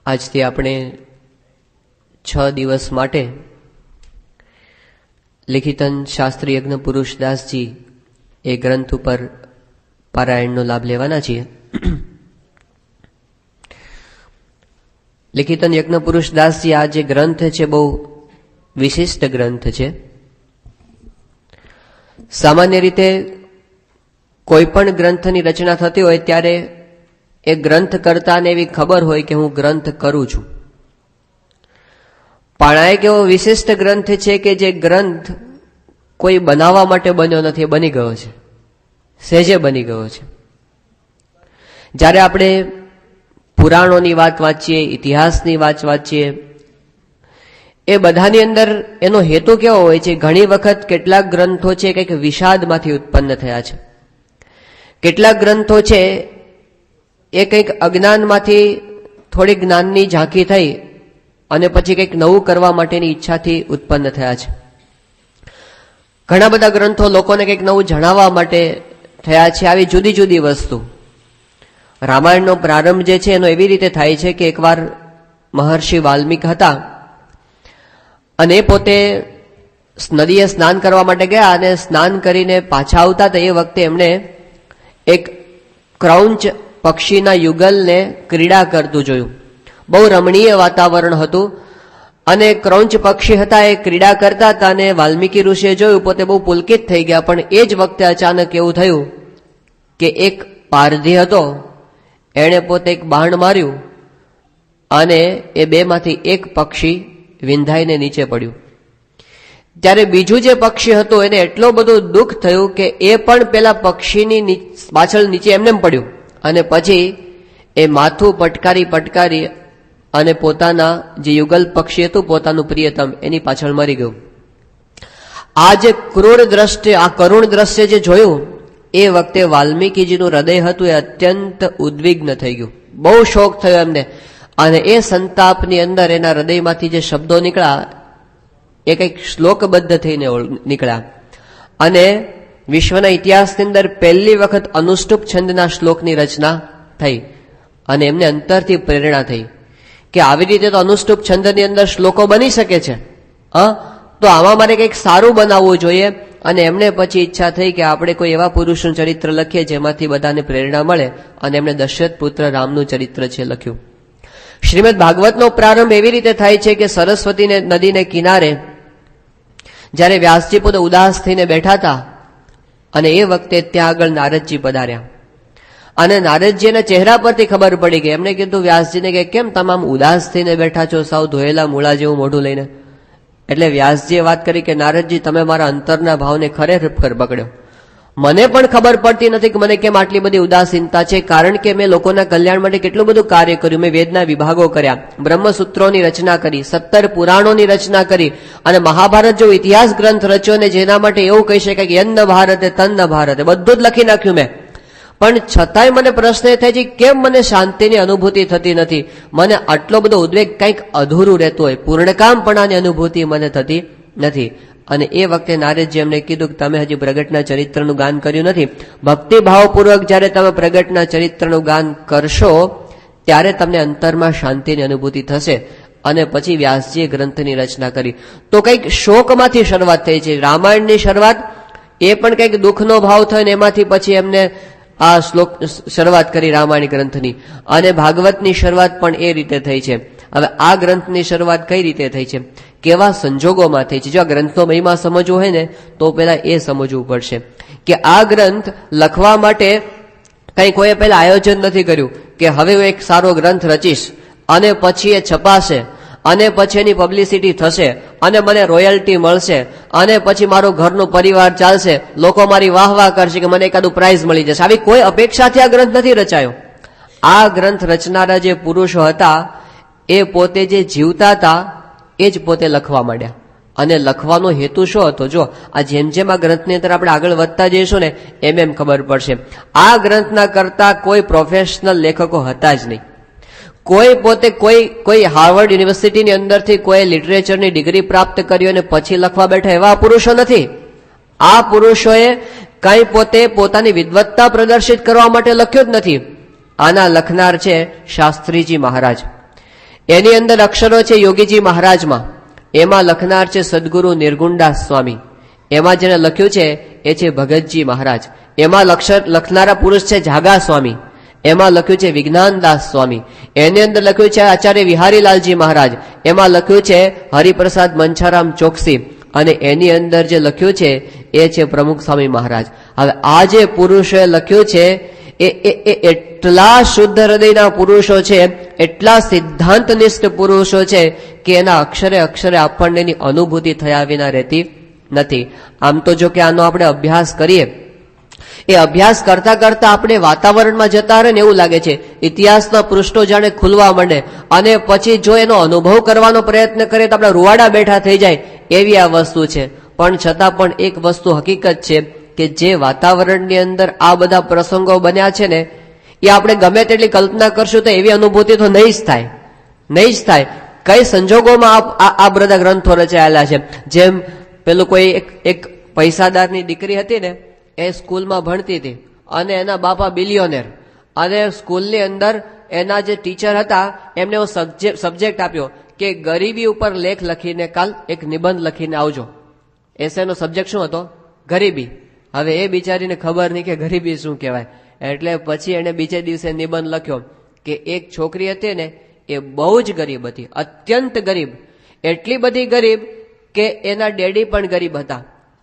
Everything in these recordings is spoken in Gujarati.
આજથી આપણે 6 દિવસ માટે લિખિતન શાસ્ત્રી યજ્ઞ પુરુષદાસજી એ ગ્રંથ ઉપર પારાયણનો લાભ લેવાના છીએ. લિખિતન યજ્ઞ પુરુષદાસજી આ જે ગ્રંથ છે બહુ વિશિષ્ટ ગ્રંથ છે. સામાન્ય રીતે કોઈ પણ ગ્રંથની રચના થતી હોય ત્યારે એ ગ્રંથ કરતાને એવી ખબર હોય કે હું ગ્રંથ કરું છું. પણ આ એક એવો વિશિષ્ટ ગ્રંથ છે કે જે ગ્રંથ કોઈ બનાવવા માટે બન્યો નથી, બની ગયો છે, સહેજે બની ગયો છે. જ્યારે આપણે પુરાણોની વાત વાંચીએ, ઇતિહાસની વાત વાંચીએ, એ બધાની અંદર એનો હેતુ કેવો હોય છે? ઘણી વખત કેટલાક ગ્રંથો છે કંઈક વિષાદમાંથી ઉત્પન્ન થયા છે, કેટલાક ગ્રંથો છે એ કંઈક અજ્ઞાનમાંથી થોડી જ્ઞાનની ઝાંખી થઈ અને પછી કંઈક નવું કરવા માટેની ઈચ્છાથી ઉત્પન્ન થયા છે. ઘણા બધા ગ્રંથો લોકોને કંઈક નવું જણાવવા માટે થયા છે. આવી જુદી જુદી વસ્તુ. રામાયણનો પ્રારંભ જે છે એનો એવી રીતે થાય છે કે એકવાર મહર્ષિ વાલ્મીક હતા અને પોતે નદીએ સ્નાન કરવા માટે ગયા અને સ્નાન કરીને પાછા આવતા હતા. એ વખતે એમણે એક ક્રૌંચ પક્ષીના યુગલને ક્રીડા કરતું જોયું. બહુ રમણીય વાતાવરણ હતું અને ક્રૌંચ પક્ષી હતા એ ક્રીડા કરતા હતા અને વાલ્મીકી ઋષિએ જોયું, પોતે બહુ પુલકિત થઈ ગયા. પણ એ જ વખતે અચાનક એવું થયું કે એક પારધી હતો, એણે પોતે એક બાણ માર્યું અને એ બેમાંથી એક પક્ષી વિંધાઈને નીચે પડ્યું. ત્યારે બીજું જે પક્ષી હતું એને એટલો બધું દુઃખ થયું કે એ પણ પેલા પક્ષીની પાછળ નીચે એમને પડ્યું અને પછી એ માથું પટકારી અને પોતાના જે યુગલ પક્ષી હતું, પોતાનું પ્રિયતમ, એની પાછળ મરી ગયું. આ જે ક્રૂર દ્રશ્ય, આ કરુણ દ્રશ્ય જે જોયું એ વખતે વાલ્મીકીજીનું હૃદય હતું એ અત્યંત ઉદ્વિગ્ન થઈ ગયું. બહુ શોક થયો એમને અને એ સંતાપની અંદર એના હૃદયમાંથી જે શબ્દો નીકળ્યા એ કંઈક શ્લોકબદ્ધ થઈને નીકળ્યા અને વિશ્વના ઇતિહાસની અંદર પહેલી વખત અનુષ્ટુપ છંદના શ્લોકની રચના થઈ અને એમને અંતરથી પ્રેરણા થઈ કે આવી રીતે તો અનુષ્ટુપ છંદની અંદર શ્લોકો બની શકે છે, તો આમાં મારે કંઈક સારું બનાવવું જોઈએ. અને એમને પછી ઈચ્છા થઈ કે આપણે કોઈ એવા પુરુષનું ચરિત્ર લખીએ જેમાંથી બધાને પ્રેરણા મળે અને એમણે દશરથ પુત્ર રામનું ચરિત્ર છે લખ્યું. શ્રીમદ ભાગવતનો પ્રારંભ એવી રીતે થાય છે કે સરસ્વતી નદીને કિનારે જ્યારે વ્યાસજી પોતે ઉદાસ થઈને બેઠા હતા અને એ વખતે ત્યાં આગળ નારદજી પધાર્યા અને નારદજીના ચહેરા પરથી ખબર પડી ગઈ. એમને કીધું વ્યાસજીને કે કેમ તમે આમ ઉદાસ થઈને બેઠા છો, સાવ ધોયેલા મૂળા જેવું મોઢું લઈને? એટલે વ્યાસજીએ વાત કરી કે નારદજી, તમે મારા અંતરના ભાવને ખરેખર પકડ્યો. મને પણ ખબર પડતી નથી કે મને કેમ આટલી બધી ઉદાસીનતા છે, કારણ કે મેં લોકોના કલ્યાણ માટે કેટલું બધું કાર્ય કર્યું. મેં વેદના વિભાગો કર્યા, બ્રહ્મસૂત્રોની રચના કરી, 17 પુરાણોની રચના કરી અને મહાભારત જો ઇતિહાસ ગ્રંથ રચ્યો ને જેના માટે એવું કહી શકાય કે યન્ન ભારતે તન્ન ભારતે, બધું જ લખી નાખ્યું મેં. પણ છતાંય મને પ્રશ્ન એ થાય છે કેમ મને શાંતિની અનુભૂતિ થતી નથી? મને આટલો બધો ઉદ્વેગ, કંઈક અધૂરું રહેતું હોય, પૂર્ણકામપણાની અનુભૂતિ મને થતી નથી. અને એ વખતે નારદજી એમને કીધું કે તમે હજી પ્રગટના ચરિત્રનું ગાન કર્યું નથી. ભક્તિભાવપૂર્વક જ્યારે તમે પ્રગટના ચરિત્રનું ગાન કરશો ત્યારે તમને અંતરમાં શાંતિની અનુભૂતિ થશે. અને પછી વ્યાસજીએ ગ્રંથની રચના કરી. તો કંઈક શોકમાંથી શરૂઆત થઈ છે. રામાયણની શરૂઆત એ પણ કંઈક દુઃખનો ભાવ થયો ને એમાંથી પછી એમને આ શ્લોક શરૂઆત કરી રામાયણ ગ્રંથની. અને ભાગવતની શરૂઆત પણ એ રીતે થઈ છે. હવે આ ગ્રંથની શરૂઆત કઈ રીતે થઈ છે, કેવા સંજોગોમાં થઈ છે? જો આ ગ્રંથનો મહિમા સમજવો હોય ને તો પહેલા એ સમજવું પડશે કે આ ગ્રંથ લખવા માટે કંઈ કોઈએ પહેલા આયોજન નથી કર્યું કે હવે હું એક સારો ગ્રંથ રચીશ અને પછી એ છપાશે અને પછી એની પબ્લિસિટી થશે અને મને રોયલ્ટી મળશે અને પછી મારો ઘરનો પરિવાર ચાલશે, લોકો મારી વાહ કરશે કે મને એકાદું પ્રાઇઝ મળી જશે. આવી કોઈ અપેક્ષાથી આ ગ્રંથ નથી રચાયો. આ ગ્રંથ રચનારા જે પુરુષો હતા એ પોતે જે જીવતા હતા એ જ પોતે લખવા માંડ્યા. અને લખવાનો હેતુ શું હતો? જો આ જેમ જેમ આ ગ્રંથની અંદર આપણે આગળ વધતા જઈશું ને એમ ખબર પડશે. આ ગ્રંથના કરતા કોઈ પ્રોફેશનલ લેખકો હતા જ નહીં. કોઈ પોતે કોઈ હાર્વર્ડ યુનિવર્સિટીની અંદરથી કોઈ લિટરેચરની ડિગ્રી પ્રાપ્ત કરી અને પછી લખવા બેઠા એવા પુરુષો નથી. આ પુરુષોએ કંઈ પોતે પોતાની વિદ્વત્તા પ્રદર્શિત કરવા માટે લખ્યું જ નથી. આના લખનાર છે શાસ્ત્રીજી મહારાજ. એની અંદર અક્ષરો છે યોગીજી મહારાજમાં, એમાં લખનાર છે સદગુરુ નિર્ગુણદાસ સ્વામી, એમાં જેને લખ્યું છે એ છે ભગતજી મહારાજ, એમાં લખનારા પુરુષ છે જાગા સ્વામી, એમાં લખ્યું છે વિજ્ઞાનદાસ સ્વામી, એની અંદર લખ્યું છે આચાર્ય વિહારીલાલજી મહારાજ, એમાં લખ્યું છે હરિપ્રસાદ મંછારામ ચોકસી, અને એની અંદર જે લખ્યું છે એ છે પ્રમુખ સ્વામી મહારાજ. હવે આ જે પુરુષોએ લખ્યું છે એ એટલા શુદ્ધ હૃદયના પુરુષો છે, એટલા સિદ્ધાંતનિષ્ઠ પુરુષો છે કે એના અક્ષરે અક્ષરે આપણને એની અનુભૂતિ થયા વિના રહેતી નથી. આમ તો જો કે આનો આપણે અભ્યાસ કરીએ, એ અભ્યાસ કરતા કરતા આપણે વાતાવરણમાં જતા રહે ને એવું લાગે છે, ઇતિહાસના પૃષ્ઠો જાણે ખુલવા માંડે, અને પછી જો એનો અનુભવ કરવાનો પ્રયત્ન કરીએ તો આપણા રૂવાડા બેઠા થઈ જાય એવી આ વસ્તુ છે. પણ છતાં પણ એક વસ્તુ હકીકત છે કે જે વાતાવરણની અંદર આ બધા પ્રસંગો બન્યા છે ને, એ આપણે ગમે તેટલી કલ્પના કરશું તો એવી અનુભૂતિ તો નહીં જ થાય, નહીં જ થાય. કઈ સંજોગોમાં આ બધા ગ્રંથો રચાયેલા છે. જેમ પેલું કોઈ એક પૈસાદારની દીકરી હતી ને, એ સ્કૂલમાં ભણતી હતી અને એના બાપા બિલિયોનેર, અને સ્કૂલની અંદર એના જે ટીચર હતા એમને એવો સબ્જેક્ટ આપ્યો કે ગરીબી ઉપર લેખ લખીને કાલ એક નિબંધ લખીને આવજો. એસેનો સબ્જેક્ટ શું હતો? ગરીબી. હવે એ બિચારીને ખબર નહીં કે ગરીબી શું કહેવાય, એટલે પછી એને બીજે દિવસે નિબંધ લખ્યો કે એક છોકરી હતી ને એ બહુ જ ગરીબ હતી, અત્યંત ગરીબ, એટલી બધી ગરીબ કે એના ડેડી પણ ગરીબ હતા,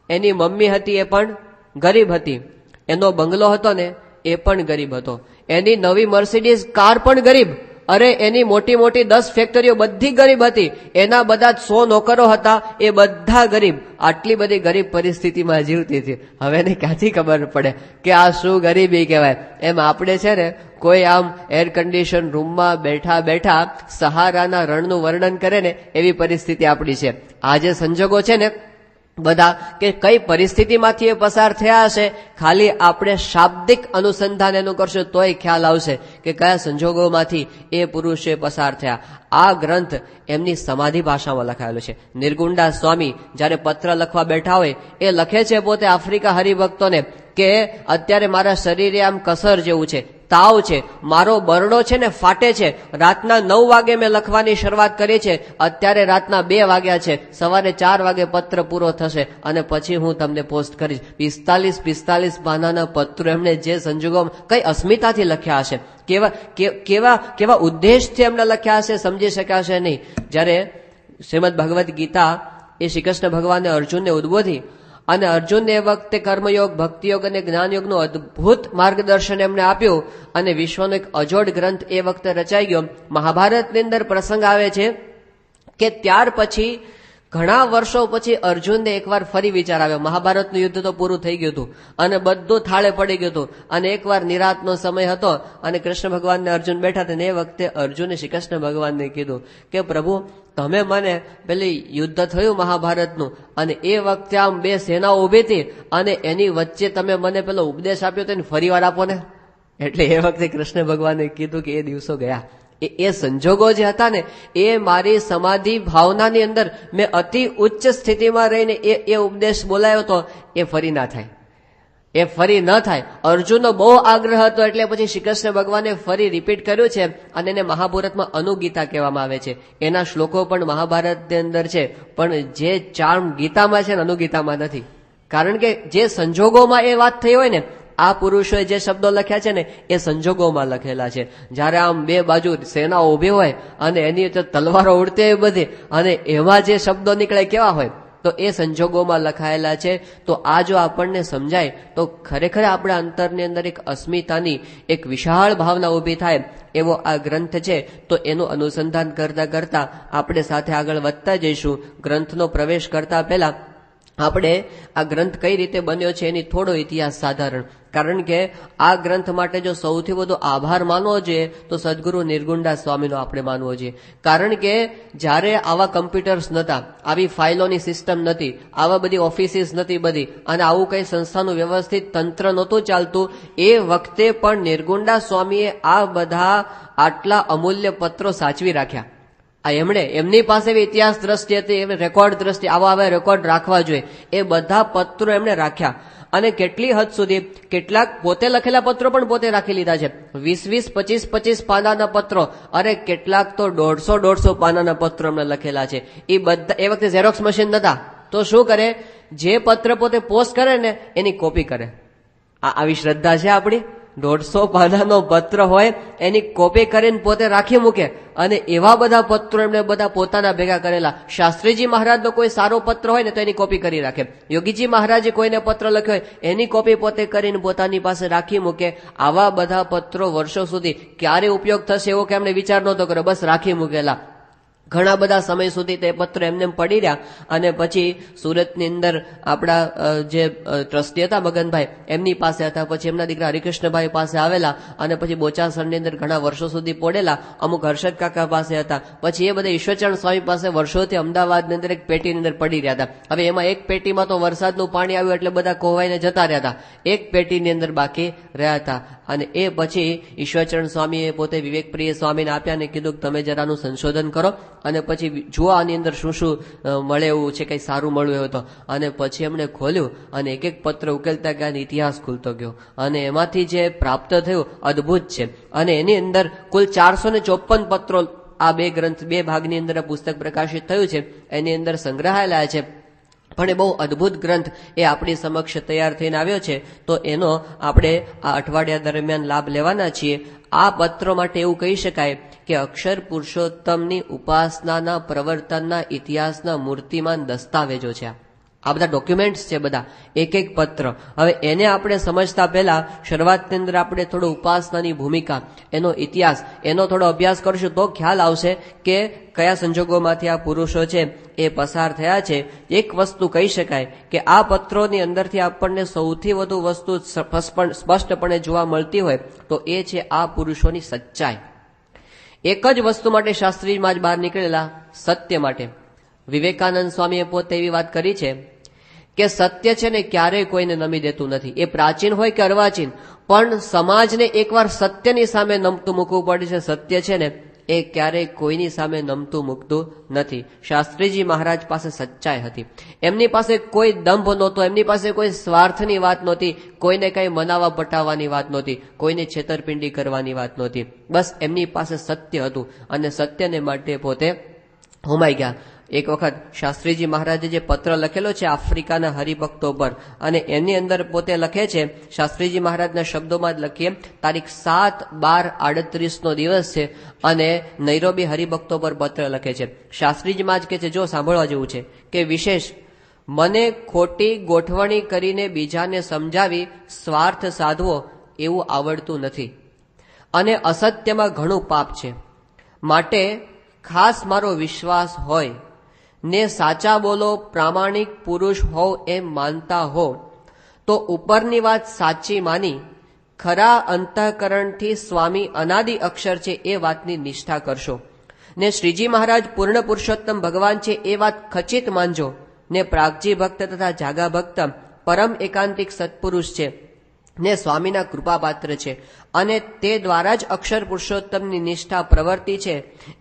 એની મમ્મી હતી એ પણ ગરીબ હતી, એનો બંગલો હતો ને એ પણ ગરીબ હતો, એની નવી મર્સિડીઝ કાર પણ ગરીબ, અરે એની મોટી મોટી 10 ફેક્ટરીઓ બધી ગરીબ હતી, એના બધા 100 નોકરો હતા એ બધા ગરીબ. આટલી બધી ગરીબ પરિસ્થિતિમાં જીવતી હતી. હવે એને ક્યાંથી ખબર પડે કે આ શું ગરીબી કહેવાય? એમ આપણે છે ને કોઈ આમ એર કન્ડિશન રૂમમાં બેઠા બેઠા સહારાના રણનું વર્ણન કરે ને એવી પરિસ્થિતિ આપણી છે. આ જે સંજોગો છે ને બધા, કે કઈ પરિસ્થિતિમાંથી એ પસાર થયા હશે, ખાલી આપણે શાબ્દિક અનુસંધાન એનું કરશું તોય ખ્યાલ આવશે કે કયા સંજોગોમાંથી એ પુરુષે પસાર થયા. આ ગ્રંથ એમની સમાધિ ભાષામાં લખાયેલો છે. નિર્ગુણદાસ સ્વામી જ્યારે પત્ર લખવા બેઠા હોય એ લખે છે પોતે આફ્રિકા હરિભક્તોને કે અત્યારે મારા શરીરે આમ કસર જેવું છે, તાવ છે, મારો બરડો છે ને ફાટે છે, રાતના 9 વાગે મેં લખવાની શરૂઆત કરી છે, અત્યારે રાતના 2 વાગ્યા છે, સવારે 4 વાગે પત્ર પૂરો થશે અને પછી હું તમને પોસ્ટ કરીશ. 45 પાનાના પત્રો એમણે જે સંજોગોમાં કઈ અસ્મિતાથી લખ્યા હશે, કેવા ઉદ્દેશથી એમને લખ્યા હશે સમજી શકાશે નહીં. જ્યારે શ્રીમદ ભગવદ્ ગીતા એ શ્રી કૃષ્ણ ભગવાને અર્જુનને ઉદ્બોધી અને અર્જુનને એ વખતે કર્મયોગ, ભક્તિયોગ અને જ્ઞાનયોગનું અદ્ભુત માર્ગદર્શન એમણે આપ્યું અને વિશ્વનો એક અજોડ ગ્રંથ એ વખતે રચાઈ ગયો. મહાભારતની અંદર પ્રસંગ આવે છે કે ત્યાર પછી ઘણા વર્ષો પછી અર્જુનને એકવાર ફરી વિચાર આવ્યો. મહાભારતનું યુદ્ધ તો પૂરું થઈ ગયું હતું અને બધું થાળે પડી ગયું હતું, અને એકવાર નિરાતનો સમય હતો અને કૃષ્ણ ભગવાનને અર્જુન બેઠા હતા, અને એ વખતે અર્જુને શ્રી કૃષ્ણ ભગવાનને કીધું કે પ્રભુ, તમે મને પેલી યુદ્ધ થયું મહાભારતનું, અને એ વખતે આમ 2 સેનાઓ ઉભી હતી અને એની વચ્ચે તમે મને પેલો ઉપદેશ આપ્યો તો એને ફરી વાર આપો ને. એટલે એ વખતે કૃષ્ણ ભગવાને કીધું કે એ દિવસો ગયા. એ સંજોગો જે હતા ને એ મારી સમાધિ ભાવનાની અંદર મેં અતિ ઉચ્ચ સ્થિતિમાં રહીને એ ઉપદેશ બોલાયો તો એ ફરી ના થાય, એ ફરી ન થાય. અર્જુનનો બહુ આગ્રહ હતો એટલે પછી શ્રી કૃષ્ણ ભગવાને ફરી રિપીટ કર્યું છે અને એને મહાભારતમાં અનુગીતા કહેવામાં આવે છે. એના શ્લોકો પણ મહાભારતની અંદર છે, પણ જે ચાર્મ ગીતામાં છે ને અનુગીતામાં નથી. કારણ કે જે સંજોગોમાં એ વાત થઈ હોય ને, આ પુરુષોએ જે શબ્દો લખ્યા છે ને એ સંજોગોમાં લખેલા છે. જ્યારે આમ 2 બાજુ સેનાઓ ઉભી હોય અને એની તલવારો ઉડતી હોય બધી, અને એમાં જે શબ્દો નીકળે કેવા હોય, તો એ સંજોગોમાં લખાયેલા છે. તો આ જો આપણને સમજાય તો ખરેખર આપણા અંતરની અંદર એક અસ્મિતાની એક વિશાળ ભાવના ઊભી થાય એવો આ ગ્રંથ છે. તો એનું અનુસંધાન કરતા કરતા આપણે સાથે આગળ વધતા જઈશું. ગ્રંથનો પ્રવેશ કરતા પહેલા આપણે આ ગ્રંથ કઈ રીતે બન્યો છે એની થોડો ઇતિહાસ સાધારણ. કારણ કે આ ગ્રંથ માટે જો સૌથી વધુ આભાર માનવો જોઈએ તો સદગુરુ નિર્ગુણદાસ સ્વામીનો આપણે માનવો જોઈએ. કારણ કે જ્યારે આવા કમ્પ્યુટર્સ નહોતા, આવી ફાઇલોની સિસ્ટમ નથી, આવા બધી ઓફિસીસ નથી બધી, અને આવું કઈ સંસ્થાનું વ્યવસ્થિત તંત્ર નહોતું ચાલતું, એ વખતે પણ નિર્ગુણદાસ સ્વામીએ આ બધા આટલા અમૂલ્ય પત્રો સાચવી રાખ્યા. આ એમની પાસે ઇતિહાસ દ્રષ્ટિ હતી, રેકોર્ડ દ્રષ્ટિ, આવા રેકોર્ડ રાખવા જોઈએ. એ બધા પત્રો એમણે રાખ્યા અને કેટલી હદ સુધી કેટલાક પોતે લખેલા પત્રો પણ પોતે રાખી લીધા છે. 20-20, 25-25 પાનાના પત્રો, અરે કેટલાક તો 150-150 પાનાના પત્રો એમણે લખેલા છે. એ બધા એ વખતે ઝેરોક્સ મશીન નતા, તો શું કરે, જે પત્ર પોતે પોસ્ટ કરે ને એની કોપી કરે. આવી શ્રદ્ધા છે આપણી. 150 પાનાનો પત્ર હોય એની કોપી કરીને પોતે રાખી મૂકે, અને એવા બધા પત્રો એમણે બધા પોતાના ભેગા કરેલા. શાસ્ત્રીજી મહારાજનો કોઈ સારો પત્ર હોય ને તો એની કોપી કરી રાખે. યોગીજી મહારાજે કોઈને પત્ર લખ્યો હોય એની કોપી પોતે કરીને પોતાની પાસે રાખી મૂકે. આવા બધા પત્રો વર્ષો સુધી ક્યારે ઉપયોગ થશે એવો કે એમણે વિચાર નહોતો કર્યો, બસ રાખી મૂકેલા. ઘણા બધા સમય સુધી તે પત્ર એમને પડી રહ્યા. અને પછી સુરતની અંદર આપણા જે ટ્રસ્ટી હતા મગનભાઈ, એમની પાસે હતા. પછી એમના દીકરા હરિકૃષ્ણભાઈ પાસે આવેલા, અને પછી બોચાસણની અંદર ઘણા વર્ષો સુધી પડેલા. અમુક હર્ષદ કાકા પાસે હતા. પછી એ બધા ઈશ્વરચરણ સ્વામી પાસે વર્ષોથી અમદાવાદની અંદર એક પેટીની અંદર પડી રહ્યા હતા. હવે એમાં એક પેટીમાં તો વરસાદનું પાણી આવ્યું એટલે બધા કોવાઈને જતા રહ્યા હતા, એક પેટીની અંદર બાકી રહ્યા હતા. અને એ પછી ઈશ્વરચરણ સ્વામીએ પોતે વિવેકપ્રિય સ્વામીને આપ્યા અને કીધું કે તમેજરાનું સંશોધન કરો અને પછી જુઓ આની અંદર શું શું મળે એવું છે, કંઈ સારું મળ્યું એવું તો. અને પછી એમણે ખોલ્યું અને એક એક પત્ર ઉકેલતા ગયા, ઇતિહાસ ખુલતો ગયો. અને એમાંથી જે પ્રાપ્ત થયું અદ્ભુત છે. અને એની અંદર કુલ 454 પત્રો આ બે ગ્રંથ, બે ભાગની અંદર આ પુસ્તક પ્રકાશિત થયું છે, એની અંદર સંગ્રહાયેલા છે. પણ એ બહુ અદ્ભુત ગ્રંથ એ આપણી સમક્ષ તૈયાર થઈને આવ્યો છે, તો એનો આપણે આ અઠવાડિયા દરમિયાન લાભ લેવાના છીએ. આ પત્રો માટે એવું કહી શકાય કે અક્ષર પુરુષોત્તમની ઉપાસનાના પ્રવર્તનના ઇતિહાસના મૂર્તિમાન દસ્તાવેજો છે. આ બધા ડોક્યુમેન્ટ્સ છે, બધા એક એક પત્ર. હવે એને આપણે સમજતા પહેલા શરૂઆતની અંદર આપણે થોડો ઉપાસનાની ભૂમિકા, એનો ઇતિહાસ, એનો થોડો અભ્યાસ કરશું તો ખ્યાલ આવશે કે કયા સંજોગોમાંથી આ પુરુષો છે એ પસાર થયા છે. એક વસ્તુ કહી શકાય કે આ પત્રોની અંદરથી આપણને સૌથી વધુ વસ્તુ સ્પષ્ટપણે જોવા મળતી હોય તો એ છે આ પુરુષોની સચ્ચાઈ. એક જ વસ્તુ માટે શાસ્ત્રીમાં જ બહાર નીકળેલા, સત્ય માટે. વિવેકાનંદ સ્વામીએ પોતે એવી વાત કરી છે કે સત્ય છે ને ક્યારેય કોઈને નમી દેતું નથી. એ પ્રાચીન હોય કે અર્વાચીન, પણ સમાજને એકવાર સત્યની સામે નમતું મૂકવું પડે છે. સત્ય છે ને એ ક્યારેય કોઈની સામે નમતું મૂકતું નથી. શાસ્ત્રીજી મહારાજ પાસે સચ્ચાઈ હતી. એમની પાસે કોઈ દંભ નહોતો, એમની પાસે કોઈ સ્વાર્થની વાત નહોતી, કોઈને કઈ મનાવવા પટાવવાની વાત નહોતી, કોઈને છેતરપિંડી કરવાની વાત નહોતી. બસ એમની પાસે સત્ય હતું અને સત્યને માટે પોતે હોમાઈ ગયા. એક વખત શાસ્ત્રીજી મહારાજે જે પત્ર લખેલો છે આફ્રિકાના હરિભક્તો પર, અને એની અંદર પોતે લખે છે, શાસ્ત્રીજી મહારાજના શબ્દોમાં જ લખીએ, તારીખ 7/12/38 નો દિવસ છે અને નૈરોબી હરિભક્તો પર પત્ર લખે છે. શાસ્ત્રીજી મહારાજ કહે છે, જો સાંભળવા જેવું છે કે વિશેષ મને ખોટી ગોઠવણી કરીને બીજાને સમજાવી સ્વાર્થ સાધવો એવું આવડતું નથી અને અસત્યમાં ઘણું પાપ છે. માટે ખાસ મારો વિશ્વાસ હોય ને સાચા બોલો, પ્રામાણિક પુરુષ હોવ એમ માનતા હો તો ઉપરની વાત સાચી માની ખરા અંતઃકરણથી સ્વામી અનાદિ અક્ષર છે એ વાતની નિષ્ઠા કરશો, ને શ્રીજી મહારાજ પૂર્ણ પુરુષોત્તમ ભગવાન છે એ વાત ખચિત માનજો, ને પ્રાગજી ભક્ત તથા જાગા ભક્ત પરમ એકાંતિક સત્પુરુષ છે ને સ્વામીના કૃપાપાત્ર છે અને તે દ્વારા જ અક્ષર પુરુષોત્તમની નિષ્ઠા પ્રવર્તી છે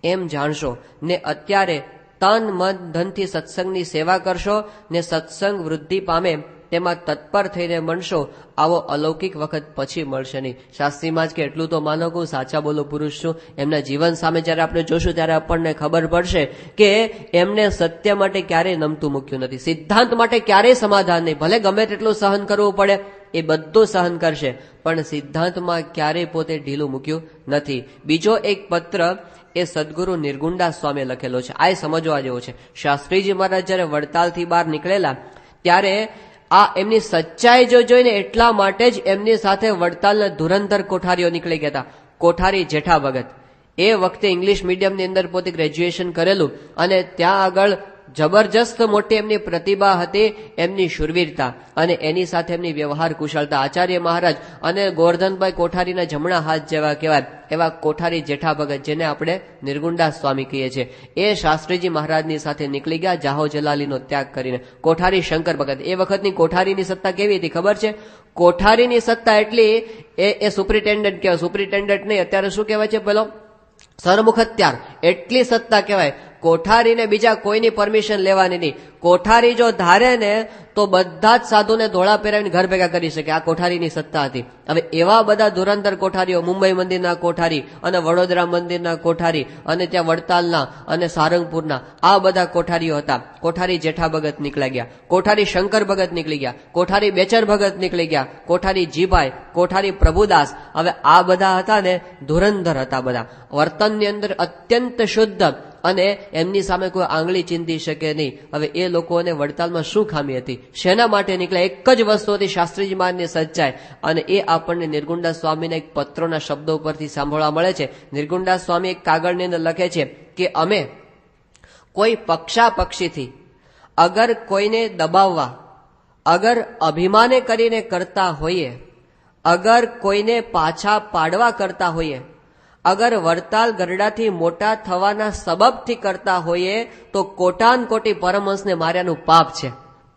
એમ જાણશો, ને અત્યારે તન મન ધનથી સત્સંગની સેવા કરશો ને સત્સંગ વૃદ્ધિ પામે તેમાં તત્પર થઈને મળશો. આવો અલૌકિક વખત પછી મળશે નહીં. શાસ્ત્રીમાં જ કે એટલું તો માનો કે હું સાચા બોલો પુરુષ છું. એમના જીવન સામે જયારે આપણે જોશું ત્યારે આપણને ખબર પડશે કે એમને સત્ય માટે ક્યારેય નમતું મૂક્યું નથી, સિદ્ધાંત માટે ક્યારેય સમાધાન નહીં. ભલે ગમે તેટલું સહન કરવું પડે એ બધું સહન કરશે, પણ સિદ્ધાંતમાં ક્યારેય પોતે ઢીલું મૂક્યું નથી. બીજો એક પત્ર એ સદગુરુ નિર્ગુણદાસ સ્વામીએ લખેલો છે. આ સમજવા જેવો છે. શાસ્ત્રીજી મહારાજ જયારે વડતાલથી બહાર નીકળેલા ત્યારે આ એમની સચ્ચાઈ જોઈને એટલા માટે જ એમની સાથે વડતાલના ધુરંધર કોઠારીઓ નીકળી ગયા હતા. કોઠારી જેઠા ભગત એ વખતે ઇંગ્લિશ મીડિયમની અંદર પોતે ગ્રેજ્યુએશન કરેલું અને ત્યાં આગળ જબરજસ્ત મોટી એમની પ્રતિભા હતી, એમની શુરવીરતા અને એની સાથે એમની વ્યવહાર કુશળતા. આચાર્ય મહારાજ અને ગોવર્ધનભાઈ કોઠારીના જમણા હાથ જેવા કહેવાય એવા કોઠારી જેઠા ભગત, જેને આપણે નિર્ગુણદાસ સ્વામી કહીએ છીએ, એ શાસ્ત્રીજી મહારાજની સાથે નીકળી ગયા જાહો જલાલીનો ત્યાગ કરીને. કોઠારી શંકર ભગત, એ વખતની કોઠારીની સત્તા કેવી હતી ખબર છે? કોઠારીની સત્તા એટલી એ સુપ્રિન્ટેન્ડન્ટ કહેવાય, સુપ્રિન્ટેન્ડન્ટ નહીં, અત્યારે શું કહેવાય છે પેલો સરમુખત્યાર, એટલી સત્તા કહેવાય. કોઠારીને બીજા કોઈની પરમિશન લેવાની નહીં. કોઠારી જો ધારે ને તો બધા જ સાધુને ધોળા પહેરાવીને ઘર ભેગા કરી શકે. આ કોઠારીની સત્તા હતી. હવે એવા બધા ધુરંધર કોઠારીઓ, મુંબઈ મંદિરના કોઠારી અને વડોદરા મંદિરના કોઠારી અને ત્યાં વડતાલના અને સારંગપુરના આ બધા કોઠારીઓ હતા. કોઠારી જેઠા ભગત નીકળી ગયા, કોઠારી શંકર ભગત નીકળી ગયા, કોઠારી બેચર ભગત નીકળી ગયા, કોઠારી જીભાઈ, કોઠારી પ્રભુદાસ. હવે આ બધા હતા ને ધુરંધર હતા. બધા વર્તનની અંદર અત્યંત શુદ્ધ અને એમની સામે કોઈ આંગળી ચીંધી શકે નહીં. હવે એ લોકોને વડતાલમાં શું ખામી હતી? શેના માટે નીકળ્યા? એક જ વસ્તુ હતી, શાસ્ત્રીજી મહારાજની સચ્ચાઈ. અને એ આપણને નિર્ગુણદાસ સ્વામીના એક પત્રોના શબ્દો પરથી સાંભળવા મળે છે. નિર્ગુણદાસ સ્વામી એક કાગળની અંદર લખે છે કે અમે કોઈ પક્ષાપક્ષીથી અગર કોઈને દબાવવા, અગર અભિમાને કરીને કરતા હોઈએ, અગર કોઈને પાછા પાડવા કરતા હોઈએ, અગર વડતાલ ગરડાથી મોટા થવાના સબબથી કરતા હોઈએ તો કોટાન કોટી પરમહંસને માર્યાનું પાપ છે.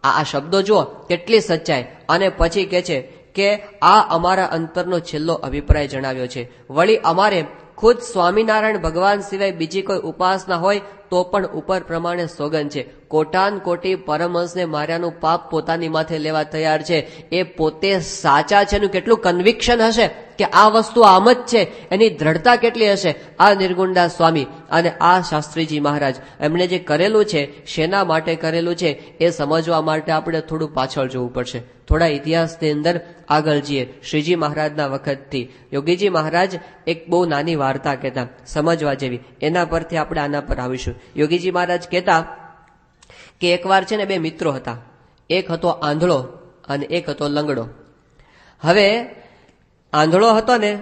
આ શબ્દો જુઓ કેટલી સચ્ચાઈ. અને પછી કહે છે કે આ અમારા અંતરનો છેલ્લો અભિપ્રાય જણાવ્યો છે. વળી અમારે ખુદ સ્વામિનારાયણ ભગવાન સિવાય બીજી કોઈ ઉપાસના હોય તો પણ ઉપર પ્રમાણે સોગન છે. કોટાન કોટી પરમહંસને માર્યાનું પાપ પોતાની માથે લેવા તૈયાર છે. એ પોતે સાચા છે એનું કેટલું કન્વિક્શન હશે કે આ વસ્તુ આમ જ છે, એની દ્રઢતા કેટલી હશે. આ નિર્ગુણદાસ સ્વામી અને આ શાસ્ત્રીજી મહારાજ એમણે જે કરેલું છે, શેના માટે કરેલું છે એ સમજવા માટે આપણે થોડું પાછળ જવું પડશે. થોડા ઇતિહાસની અંદર આગળ જઈએ. શ્રીજી મહારાજના વખતથી યોગીજી મહારાજ એક બહુ નાની વાર્તા કહેતા, સમજવા જેવી. એના પરથી આપણે આના પર આવીશું. યોગીજી મહારાજ કહેતા કે એકવાર છે ને બે મિત્રો હતા. એક હતો આંધળો અને એક હતો લંગડો. હવે આંધળો હતો ને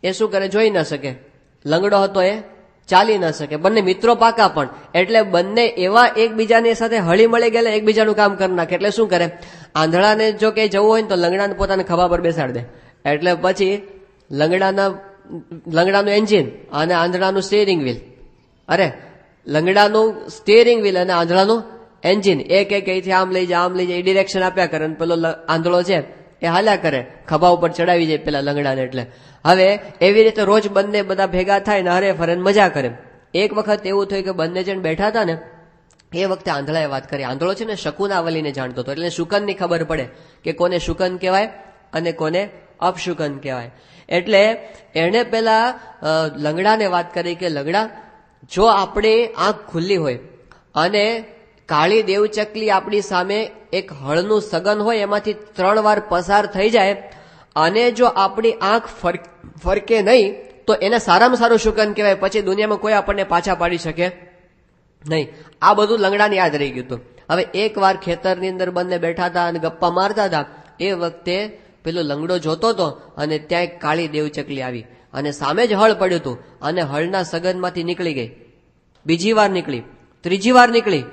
એ શું કરે? જોઈ ન શકે. લંગડો હતો એ ચાલી ન શકે. બંને મિત્રો પાકા પણ, એટલે બંને એવા એકબીજાની સાથે હળી મળી ગયેલા, એકબીજાનું કામ કરી નાખે. એટલે શું કરે? આંધળાને જો કે જવું હોય ને તો લંગડાને પોતાને ખભા પર બેસાડી દે. એટલે પછી લંગડાનું એન્જિન અને આંધળાનું સ્ટીયરિંગ વ્હીલ, અરે લંગડાનું સ્ટીયરિંગ વ્હીલ અને આંધળાનું એન્જિન, એક અહીંથી આમ લઈ જાય, આમ લઈ જાય, એ ડિરેક્શન આપ્યા કરે. અને પેલો આંધળો છે એ હાલ્યા કરે, ખભા ઉપર ચડાવી જાય પેલા લંગડાને. એટલે હવે એવી રીતે રોજ બંને બધા ભેગા થાય ને હરે ફરે મજા કરે. એક વખત એવું થયું કે બંને જણ બેઠા હતા ને એ વખતે આંધળાએ વાત કરી. આંધળો છે ને શકુનાવલીને જાણતો હતો, એટલે શુકનની ખબર પડે કે કોને શુકન કહેવાય અને કોને અપશુકન કહેવાય. એટલે એણે પેલા લંગડાને વાત કરી કે લંગડા, જો આપણી આંખ ખુલ્લી હોય અને કાળી દેવચકલી આપણી સામે એક હળનું સગન હોય એમાંથી 3 વાર પસાર થઈ જાય અને જો આપણી આંખ ફરકે નહીં તો એને સારામાં સારું શુકન કહેવાય. પછી દુનિયામાં કોઈ આપણને પાછા પાડી શકે નહીં. આ બધું લંગડાને યાદ રહી ગયું હતું. હવે એક વાર ખેતરની અંદર બંને બેઠા હતા અને ગપ્પા મારતા હતા. એ વખતે પેલો લંગડો જોતો હતો અને ત્યાં એક કાળી દેવચકલી આવી અને સામે જ હળ પડ્યું હતું અને હળના સગનમાંથી નીકળી ગઈ. બીજી વાર નીકળી, ત્રીજી વાર નીકળી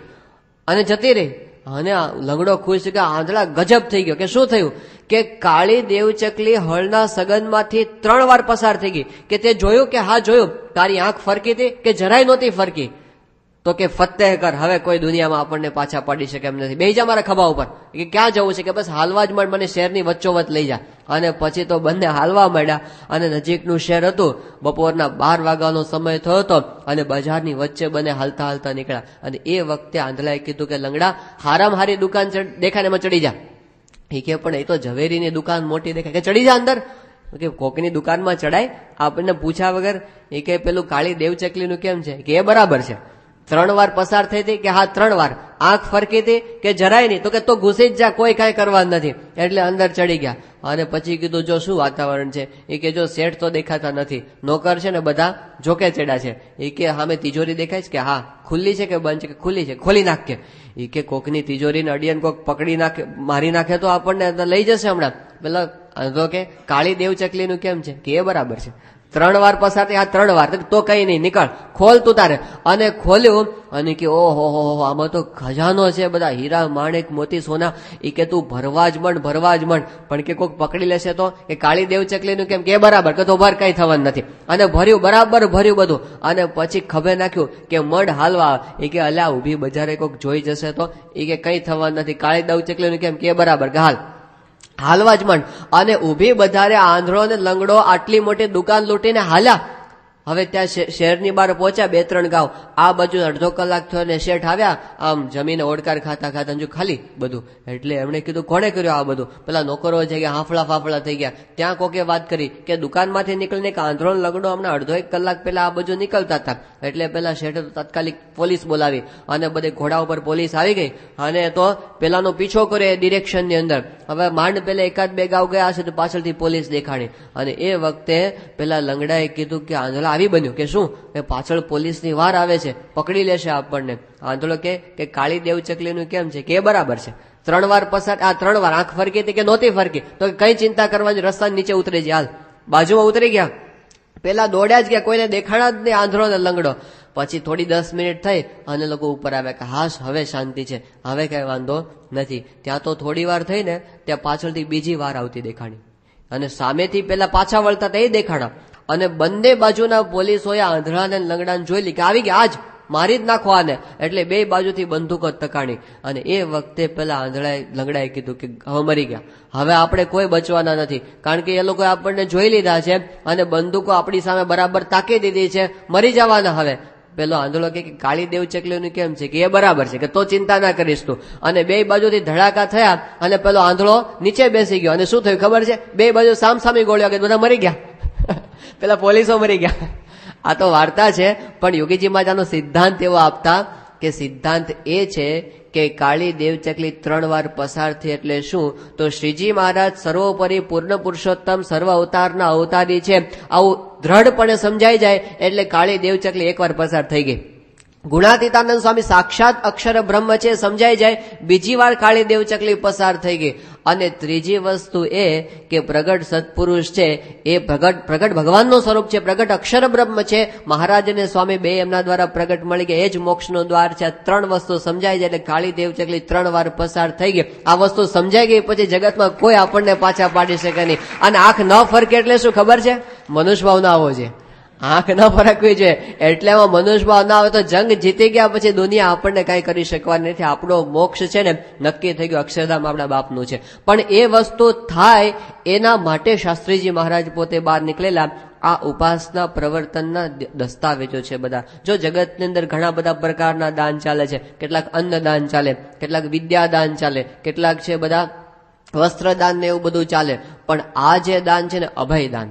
અને જતી રહી. અને લંગડો ખુશ કે આંધળા ગજબ થઈ ગયો કે શું થયું? કે કાળી દેવચકલી હળના સગનમાંથી 3 વાર પસાર થઈ ગઈ. કે તે જોયું? કે હા જોયું. તારી આંખ ફરકી હતી કે જરાય નહોતી ફરકી? તો કે ફતેહ કર, હવે કોઈ દુનિયામાં આપણને પાછા પાડી શકે એમ નથી. બેહી જા મારા ખભા ઉપર. કે ક્યાં જવું છે? કે બસ હાલવા જ માંડ, મને શહેરની વચ્ચોવચ લઈ જા. અને પછી તો બંને હાલવા માંડ્યા અને નજીકનું શહેર હતું. બપોરના 12 વાગ્યાનો સમય થયો હતો અને બજારની વચ્ચે બંને હાલતા હાલતા નીકળ્યા. અને એ વખતે આંધળાએ કીધું કે લંગડા, હારામ હારી દુકાન દેખાય ને એમાં ચડી જા. એ કે પણ એ તો ઝવેરીની દુકાન મોટી દેખાય. કે ચડી જા અંદર. કે કોકની દુકાનમાં ચડાય આપણને પૂછ્યા વગર? એ કે પેલું કાળી દેવચકલીનું કેમ છે? કે એ બરાબર છે. 3 વાર પસાર થઈ હતી? કે હા 3 વાર. આંખ ફરકી હતી? કે જરાય નહીં. તો કે તો ઘૂસી જ જા, કોઈ કાંઈ કરવા નથી. એટલે અંદર ચડી ગયા. અને પછી કીધું જો શું વાતાવરણ છે? એ કે જો શેઠ તો દેખાતા નથી, નોકર છે ને બધા જોકે ચડ્યા છે. એ કે સામે તિજોરી દેખાય છે? કે હા. ખુલ્લી છે કે બંધ છે? કે ખુલ્લી છે. ખોલી નાખ. કે એ કે કોકની તિજોરીને અડિયન કોક પકડી નાખે, મારી નાખે તો આપણને લઈ જશે હમણાં. પેલા તો કે કાળી દેવચકલીનું કેમ છે? કે એ બરાબર છે. 3 વાર પસાર થઈ. આ 3 વાર. તો કઈ નહીં, નીકળ, ખોલ તું તારે. અને ખોલ્યું અને કે ઓહો હો, આમાં તો ખજાનો છે, બધા હીરા માણેક મોતી સોના. એ કે તું ભરવા જ મંડ, ભરવા જ મંડ. પણ કે કોઈક પકડી લેશે તો? કે કાળી દેવચકલીનું કેમ? કે બરાબર. કે તો ભર, કઈ થવાનું નથી. અને ભર્યું, બરાબર ભર્યું બધું. અને પછી ખભે નાખ્યું કે મડ હાલવા. એ કે અલ્યા ઊભી બજારે કોઈક જોઈ જશે તો? એ કે કઈ થવાનું નથી. કાળી દેવચકલીનું કેમ? કે બરાબર. કે હાલ, હાલવા જ માંડ. અને ઊભી બજારે આંધળો ને લંગડો આટલી મોટી દુકાન લૂંટીને હાલ્યા. હવે ત્યાં શહેરની બહાર પહોંચ્યા 2-3 ગાંવ, આ બાજુ અડધો કલાક થયો ને શેઠ આવ્યા, આમ જમીને ઓડકાર ખાતા ખાતા જો ખાલી બધું. એટલે એમણે કીધું કોણે કર્યું આ બધું? પેલા નોકરો છે કે હાફળા ફાફળા થઈ ગયા. ત્યાં કોકે વાત કરી કે દુકાનમાંથી નીકળીને એક આંધળો લગડો હમણાં અડધો 1 કલાક પહેલા આ બાજુ નીકળતા હતા. એટલે પેલા શેઠે તાત્કાલિક પોલીસ બોલાવી અને બધે ઘોડા ઉપર પોલીસ આવી ગઈ અને તો પેલાનો પીછો કર્યો ડિરેક્શનની અંદર. હવે માંડ પેલા 1-2 ગાંવ ગયા છે તો પાછળથી પોલીસ દેખાણી. અને એ વખતે પેલા લંગડાએ કીધું કે આંધળા આવી બન્યું કે શું એ પાછળ પોલીસની વાર આવે છે, પકડી લેશે આપણને. આંધળો કે કાળી દેવ ચકલીનું કેમ છે કે બરાબર છે, 3 વાર પસાર, આ 3 વાર આંખ ફરકી હતી કે નહોતી ફરકી, તો કઈ ચિંતા કરવાની, રસ્તાની નીચે ઉતરી જાય, હાલ બાજુમાં ઉતરી ગયા. પેલા દોડ્યા જ ગયા, કોઈને દેખાણા જ નહીં આંધળો ને લંગડો. પછી થોડી 10 મિનિટ થઈ અને લોકો ઉપર આવ્યા કે હાશ હવે શાંતિ છે, હવે કઈ વાંધો નથી. ત્યાં તો થોડી વાર થઈ ને ત્યાં પાછળથી બીજી વાર આવતી દેખાણી અને સામેથી પેલા પાછા વળતા હતા એ દેખાણા. અને બંને બાજુના પોલીસોએ આંધળાને લંગડાને જોઈ લી કે આવી ગયા, આજ મારી જ નાખો આને. એટલે 2 બાજુથી બંદૂકો તકાણી. અને એ વખતે પેલા લંગડાએ કીધું કે હવે મરી ગયા, હવે આપણે કોઈ બચવાના નથી, કારણ કે એ લોકોએ આપણને જોઈ લીધા છે અને બંદૂકો આપણી સામે બરાબર તાકી દીધી છે, મરી જવાના હવે. પેલો આંધળો કે કાળી દેવ ચકલીનું કેમ છે કે એ બરાબર છે, કે તો ચિંતા ના કરીશ તું. અને 2 બાજુથી ધડાકા થયા અને પેલો આંધળો નીચે બેસી ગયો. અને શું થયું ખબર છે? 2 બાજુ સામસામી ગોળીઓ કે બધા મરી ગયા. પેલા પોલીસો મરી ગયા. આ તો વાર્તા છે, પણ યોગીજી મહારાજનો સિદ્ધાંત એવો આપતા કે સિદ્ધાંત એ છે કે કાળી દેવચકલી 3 વાર પસાર થઈ એટલે શું? તો શ્રીજી મહારાજ સર્વોપરી પૂર્ણ પુરુષોત્તમ સર્વ અવતારના અવતારી છે, આવું દ્રઢપણે સમજાઈ જાય એટલે કાળી દેવચકલી 1 વાર પસાર થઈ ગઈ. ગુણાતીતાનંદ સ્વામી સાક્ષાત અક્ષર બ્રહ્મ છે સમજાઈ જાય, બીજી વાર કાળી દેવચકલી પસાર થઈ ગઈ. અને ત્રીજી વસ્તુ એ કે પ્રગટ સત્પુરુષ છે એ પ્રગટ ભગવાનનું સ્વરૂપ છે, પ્રગટ અક્ષર બ્રહ્મ છે, મહારાજ અને સ્વામી 2 એમના દ્વારા પ્રગટ મળી ગયા, એ જ મોક્ષનો દ્વાર છે. આ 3 વસ્તુ સમજાઈ જાય એટલે કાળી દેવચકલી 3 વાર પસાર થઈ ગઈ. આ વસ્તુ સમજાઈ ગઈ પછી જગતમાં કોઈ આપણને પાછા પાડી શકે નહીં. અને આંખ ન ફરકે એટલે શું ખબર છે? મનુષ્ય ભાવ ના આવો છે, આંખ ન ફરકવી જોઈએ. એટલે એમાં મનુષ્ય ભાવ ના આવે તો જંગ જીતી ગયા પછી દુનિયા આપણને કઈ કરી શકવાની નથી. આપણો મોક્ષ છે ને નક્કી થઈ ગયો, અક્ષરધામ આપણા બાપનું છે. પણ એ વસ્તુ થાય એના માટે શાસ્ત્રીજી મહારાજ પોતે બહાર નીકળેલા. આ ઉપાસના પ્રવર્તનના દસ્તાવેજો છે બધા. જો જગતની અંદર ઘણા બધા પ્રકારના દાન ચાલે છે, કેટલાક અન્નદાન ચાલે, કેટલાક વિદ્યાદાન ચાલે, કેટલાક છે બધા વસ્ત્રદાન ને એવું બધું ચાલે. પણ આ જે દાન છે ને અભયદાન,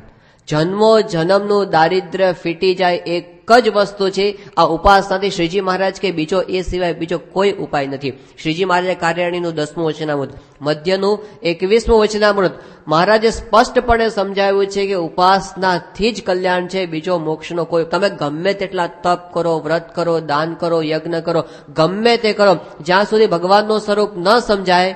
જન્મો જન્મનું દારિદ્ર્ય ફીટી જાય એક જ વસ્તુ છે આ ઉપાસનાથી. શ્રીજી મહારાજ કે બીજો એ સિવાય બીજો કોઈ ઉપાય નથી. શ્રીજી મહારાજે કાર્યાણીનું 10મું વચનામૃત, મધ્યનું 21મું વચનામૃત મહારાજે સ્પષ્ટપણે સમજાવ્યું છે કે ઉપાસનાથી જ કલ્યાણ છે, બીજો મોક્ષનો કોઈ. તમે ગમે તેટલા તપ કરો, વ્રત કરો, દાન કરો, યજ્ઞ કરો, ગમે તે કરો, જ્યાં સુધી ભગવાનનું સ્વરૂપ ન સમજાય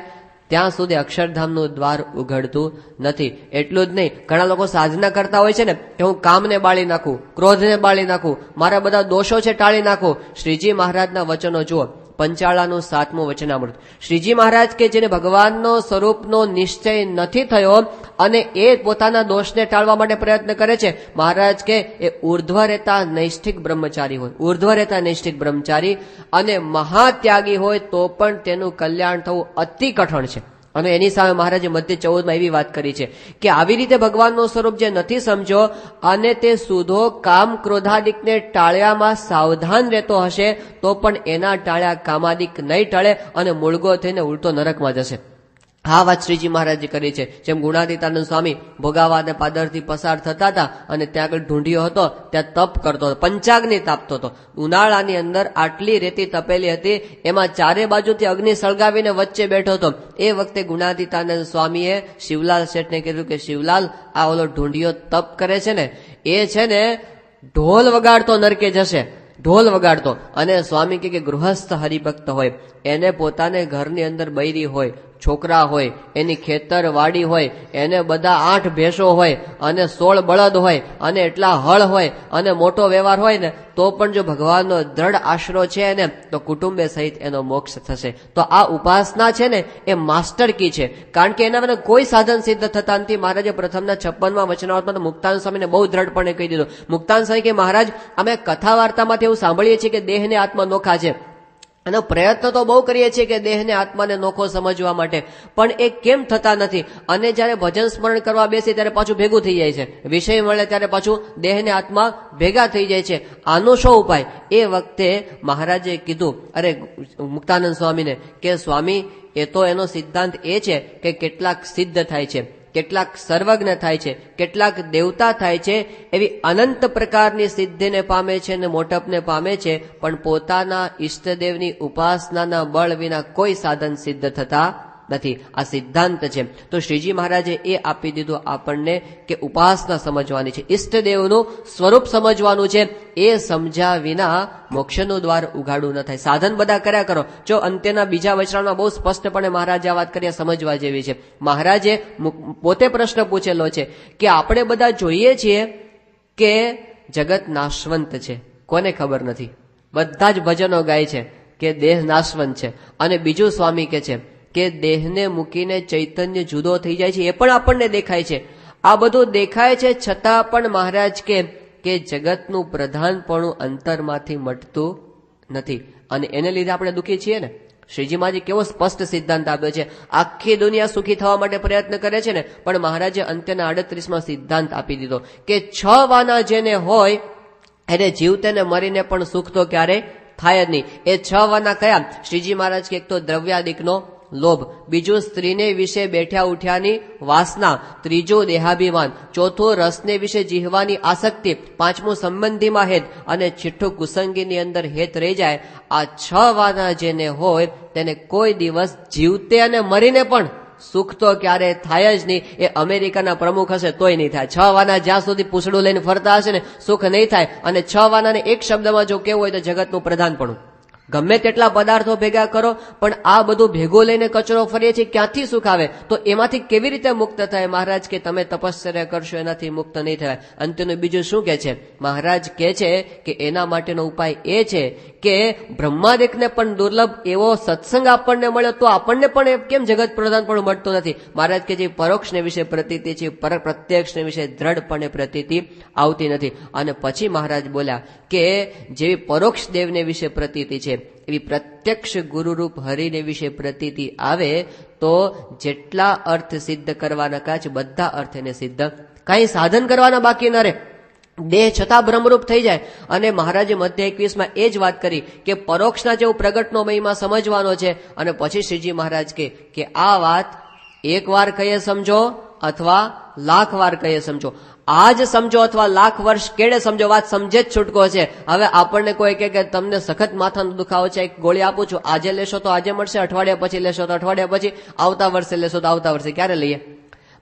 ત્યાં સુધી અક્ષરધામનું દ્વાર ઉઘડતું નથી. એટલું જ નહીં, ઘણા લોકો સાધના કરતા હોય છે ને કે હું કામને બાળી નાખું, ક્રોધને બાળી નાખું, મારા બધા દોષો છે ટાળી નાખું. શ્રીજી મહારાજના વચનો જુઓ, પંચાળાનું 7મું વચનામૃત. શ્રીજી મહારાજ કે જેને ભગવાનનો સ્વરૂપનો નિશ્ચય નથી થયો અને એ પોતાના દોષને ટાળવા માટે પ્રયત્ન કરે છે, મહારાજ કે એ ઉર્ધ્વ રહેતા નૈષ્ઠિક બ્રહ્મચારી હોય, ઉર્ધ્વ રહેતા નૈષ્ઠિક બ્રહ્મચારી અને મહાત્યાગી હોય તો પણ તેનું કલ્યાણ થવું અતિ કઠણ છે. અને એની સામે મહારાજે મધ્ય 14માં એવી વાત કરી છે કે આવી રીતે ભગવાનનું સ્વરૂપ જે નથી સમજો અને તે સુધો કામ ક્રોધાદિકને ટાળ્યામાં સાવધાન રહેતો હશે તો પણ એના ટાળ્યા કામાદિક નહીં ટળે અને મૂળગો થઈને ઉલટો નરકમાં જશે. આ વાત શ્રીજી મહારાજે કરી છે. જેમ ગુણાતીતાનંદ સ્વામી ભોગાવા અને પાદરથી પસાર થતા હતા અને ત્યાં આગળ ઢૂંઢિયો હતો, ત્યાં તપ કરતો હતો, પંચાગ્નિ તાપતો હતો. ઉનાળાની અંદર આટલી રેતી તપેલી હતી, એમાં 4 બાજુથી અગ્નિ સળગાવીને વચ્ચે બેઠો હતો. એ વખતે ગુણાતીતાનંદ સ્વામીએ શિવલાલ શેઠને કીધું કે શિવલાલ, આ ઓલો ઢૂંઢિયો તપ કરે છે ને એ છે ને ઢોલ વગાડતો નરકે જશે, ઢોલ વગાડતો. અને સ્વામી કે ગૃહસ્થ હરિભક્ત હોય, એને પોતાને ઘરની અંદર બૈરી હોય, છોકરા હોય, એની ખેતર વાડી હોય, એને બધા 8 ભેંસો હોય અને 16 બળદ હોય અને એટલા હળ હોય અને મોટો વ્યવહાર હોય ને તો પણ જો ભગવાનનો દ્રઢ આશરો છે ને તો કુટુંબે સહિત એનો મોક્ષ થશે. તો આ ઉપાસના છે ને એ માસ્ટર કી છે, કારણ કે એના મને કોઈ સાધન સિદ્ધ થતા નથી. મહારાજે પ્રથમના 56માં વચનામૃતમાં મુક્તાન સ્વામીને બહુ દ્રઢપણે કહી દીધું. મુક્તાન સ્વામી કે મહારાજ અમે કથા વાર્તામાંથી એવું સાંભળીએ છીએ કે દેહ ને આત્મા નોખા છે, એનો પ્રયત્ન તો બહુ કરીએ છીએ કે દેહને આત્માને નોખો સમજવા માટે, પણ એ કેમ થતા નથી. અને જ્યારે ભજન સ્મરણ કરવા બેસી ત્યારે પાછું ભેગું થઈ જાય છે, વિષય મળે ત્યારે પાછું દેહને આત્મા ભેગા થઈ જાય છે. આનો શો ઉપાય? એ વખતે મહારાજે કીધું, અરે મુક્તાનંદ સ્વામીને, કે સ્વામી એ તો એનો સિદ્ધાંત એ છે કે કેટલાક સિદ્ધ થાય છે, કેટલાક સર્વજ્ઞ થાય છે, કેટલાક દેવતા થાય છે, એવી અનંત પ્રકારની સિદ્ધિને પામે છે અને મોટપને પામે છે, પણ પોતાના ઈષ્ટદેવની ઉપાસનાના બળ વિના કોઈ સાધન સિદ્ધ થતા નથી. આ સિદ્ધાંત છે. તો શ્રીજી મહારાજે એ આપી દીધું આપણને કે ઉપાસના સમજવાની છે, ઈષ્ટદેવનું સ્વરૂપ સમજવાનું છે. એ સમજ્યા વિના મોક્ષનું દ્વાર ઉઘાડું ન થાય. સાધન બધા કર્યા કરો. જો અંત્યના બીજા વચરામાં બહુ સ્પષ્ટપણે મહારાજે આ વાત કરી, સમજવા જેવી છે. મહારાજે પોતે પ્રશ્ન પૂછેલો છે કે આપણે બધા જોઈએ છીએ કે જગત નાશવંત છે, કોને ખબર નથી? બધા જ ભજનો ગાય છે કે દેહ નાશવંત છે. અને બીજું સ્વામી કે છે કે દેહને મૂકીને ચૈતન્ય જુદો થઈ જાય છે, એ પણ આપણને દેખાય છે. આ બધું દેખાય છે છતાં પણ મહારાજ કે જગતનું પ્રધાનપણું અંતરમાંથી મટતું નથી, અને એને લીધે આપણે દુઃખી છીએ ને. શ્રીજી મહારાજે કેવો સ્પષ્ટ સિદ્ધાંત આપ્યો છે. આખી દુનિયા સુખી થવા માટે પ્રયત્ન કરે છે ને, પણ મહારાજે અંત્યના 38માં સિદ્ધાંત આપી દીધો કે 6 વાના જેને હોય એને જીવતે ને મરીને પણ સુખ તો ક્યારે થાય જ નહીં. એ 6 વાના કયા? શ્રીજી મહારાજ કે એક તો દ્રવ્યાદિકનો લોભ, બીજું સ્ત્રીને વિશે બેઠ્યા ઉઠ્યાની વાસના, ત્રીજું દેહાભિમાન, ચોથું રસને વિશે જીહવાની આસક્તિ, પાંચમું સંબંધીમાં હેત, અને છઠ્ઠું કુસંગીની અંદર હેત રહી જાય. આ 6 વાના જેને હોય તેને કોઈ દિવસ જીવતે અને મરીને પણ સુખ તો ક્યારે થાય જ નહીં. એ અમેરિકાના પ્રમુખ હશે તોય નહીં થાય. 6 વાના જ્યાં સુધી પૂછડું લઈને ફરતા હશે ને સુખ નહીં થાય. અને 6 વાનાને એક શબ્દમાં જો કેવું હોય તો જગતનું પ્રધાનપણું. ગમે તેટલા પદાર્થો ભેગા કરો પણ આ બધું ભેગો લઈને કચરો ફરીએ છીએ, ક્યાંથી સુખ આવે? તો એમાંથી કેવી રીતે મુક્ત થાય? મહારાજ કે તમે તપશ્ચર્યા કરશો એનાથી મુક્ત નહીં થાય. અંતનું બીજું શું કે છે? મહારાજ કે છે કે એના માટેનો ઉપાય એ છે કે બ્રહ્માદિકને પણ દુર્લભ એવો સત્સંગ આપણને મળ્યો તો આપણને પણ કેમ જગત પ્રધાન પણ મળતું નથી? મહારાજ કે જે પરોક્ષને વિશે પ્રતીતિ છે, પ્રત્યક્ષને વિશે દ્રઢપણે પ્રતીતિ આવતી નથી. અને પછી મહારાજ બોલ્યા કે જેવી પરોક્ષ દેવને વિશે પ્રતીતિ છે એવી પ્રત્યક્ષ ગુરુરૂપ હરિને વિશે પ્રતીતિ આવે તો જેટલા અર્થ સિદ્ધ કરવાના કાચ બધા અર્થ એને સિદ્ધ, કઈ સાધન કરવાના બાકી ન રહે. દેહ છતાં બ્રહ્મરૂપ થઈ જાય. અને મહારાજે મધ્ય 21માં એ જ વાત કરી કે પરોક્ષના જેવું પ્રગટનો મહિમા સમજવાનો છે. અને પછી શ્રીજી મહારાજ કે આ વાત એક વાર કહીએ સમજો અથવા લાખ વાર કહીએ સમજો. આજ સમજો અથવા લાખ વર્ષ કેળે સમજો, વાત સમજે જ છૂટકો છે. હવે આપણને કોઈ કે તમને સખત માથાનો દુખાવો છે, એક ગોળી આપું છું, આજે લેશો તો આજે મળશે, અઠવાડિયા પછી લેશો તો અઠવાડિયા પછી, આવતા વર્ષે લેશો તો આવતા વર્ષે. ક્યારે લઈએ?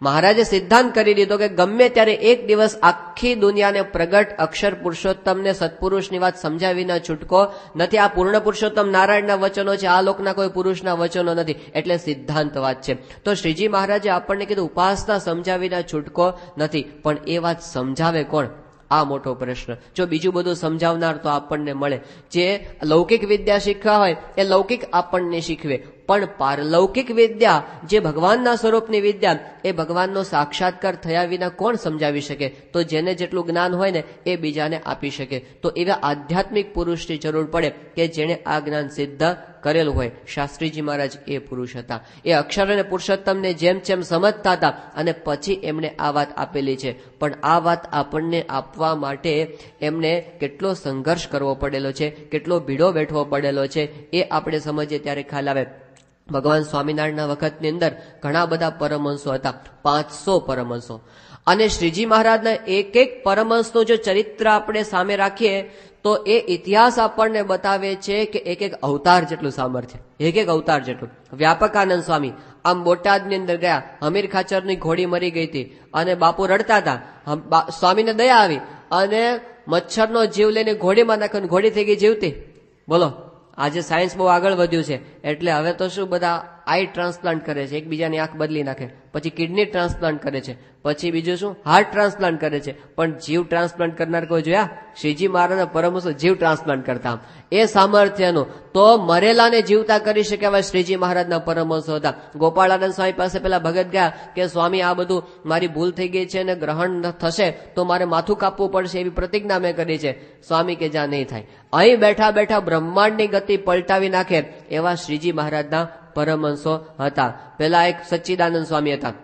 મહારાજે સિદ્ધાંત કરી દીધો કે ગમે ત્યારે એક દિવસ આખી દુનિયાને પ્રગટ અક્ષર પુરુષોત્તમને સત્પુરુષની વાત સમજાવીને છૂટકો નથી. આ પૂર્ણ પુરુષોત્તમ નારાયણના વચનો છે, આ લોકના કોઈ પુરુષના વચનો નથી. એટલે સિદ્ધાંત વાત છે. તો શ્રીજી મહારાજે આપણને કીધું ઉપાસના સમજાવીને છૂટકો નથી, પણ એ વાત સમજાવે કોણ? આ મોટો પ્રશ્ન. જો બીજું બધું સમજાવનાર તો આપણને મળે. જે લૌકિક વિદ્યા શીખવા હોય એ લૌકિક આપણને શીખવે, પણ પારલૌકિક વિદ્યા જે ભગવાનના સ્વરૂપની વિદ્યા એ ભગવાનનો સાક્ષાત્કાર થયા વિના કોણ સમજાવી શકે? તો જેને જેટલું જ્ઞાન હોય ને એ બીજાને આપી શકે. તો એવા આધ્યાત્મિક પુરુષની જરૂર પડે કે જેણે આ જ્ઞાન સિદ્ધ કરેલું હોય. શાસ્ત્રીજી મહારાજ એ પુરુષ હતા. એ અક્ષર અને પુરુષોત્તમને જેમ જેમ સમજતા હતા અને પછી એમણે આ વાત આપેલી છે. પણ આ વાત આપણને આપવા માટે એમને કેટલો સંઘર્ષ કરવો પડેલો છે, કેટલો ભીડો બેઠવો પડેલો છે, એ આપણે સમજીએ ત્યારે ખ્યાલ આવે. ભગવાન સ્વામિનારાયણના વખતની અંદર ઘણા બધા પરમહંસો હતા, 500 પરમહંસો. અને શ્રીજી મહારાજના એક એક પરમહંસનું જો ચરિત્ર આપણે સામે રાખીએ તો એ ઇતિહાસ આપણને બતાવે છે કે એક એક અવતાર જેટલું સામર્થ્ય, એક એક અવતાર જેટલું. વ્યાપકાનંદ સ્વામી આમ બોટાદની અંદર ગયા, હમીર ખાચરની ઘોડી મરી ગઈ હતી અને બાપુ રડતા હતા. સ્વામીને દયા આવી અને મચ્છરનો જીવ લઈને ઘોડીમાં નાખ્યો, ઘોડી થઈ ગઈ જીવતી. બોલો, આજે સાયન્સ બહુ આગળ વધ્યું છે એટલે હવે તો શું બધા આઈ ટ્રાન્સપ્લાન્ટ કરે છે, એકબીજાની આંખ બદલી નાખે, પછી કિડની ટ્રાન્સપ્લાન્ટ કરે છે, પછી બીજું શું હાર્ટ ટ્રાન્સપ્લાન્ટ કરે છે. પણ જીવ ટ્રાન્સપ્લાન્ટ કરનાર કોઈ જોયા? શ્રીજી મહારાજના પરમહંસો જીવ ટ્રાન્સપ્લાન્ટ કરતા. એ સામર્થ્યનું તો મરેલાને જીવતા કરી શકે એવા શ્રીજી મહારાજના પરમહંસો હતા. ગોપાળાનંદ સ્વામી પાસે પેલા ભગત ગયા કે સ્વામી આ બધું મારી ભૂલ થઈ ગઈ છે અને ગ્રહણ થશે તો મારે માથું કાપવું પડશે એવી પ્રતિજ્ઞા મેં કરી છે. સ્વામી કે જ્યાં નહીં થાય. અહીં બેઠા બેઠા બ્રહ્માંડની ગતિ પલટાવી નાખે એવા શ્રીજી મહારાજના પરમહંસો હતા. પેલા એક સચ્ચિદાનંદ સ્વામી હતા.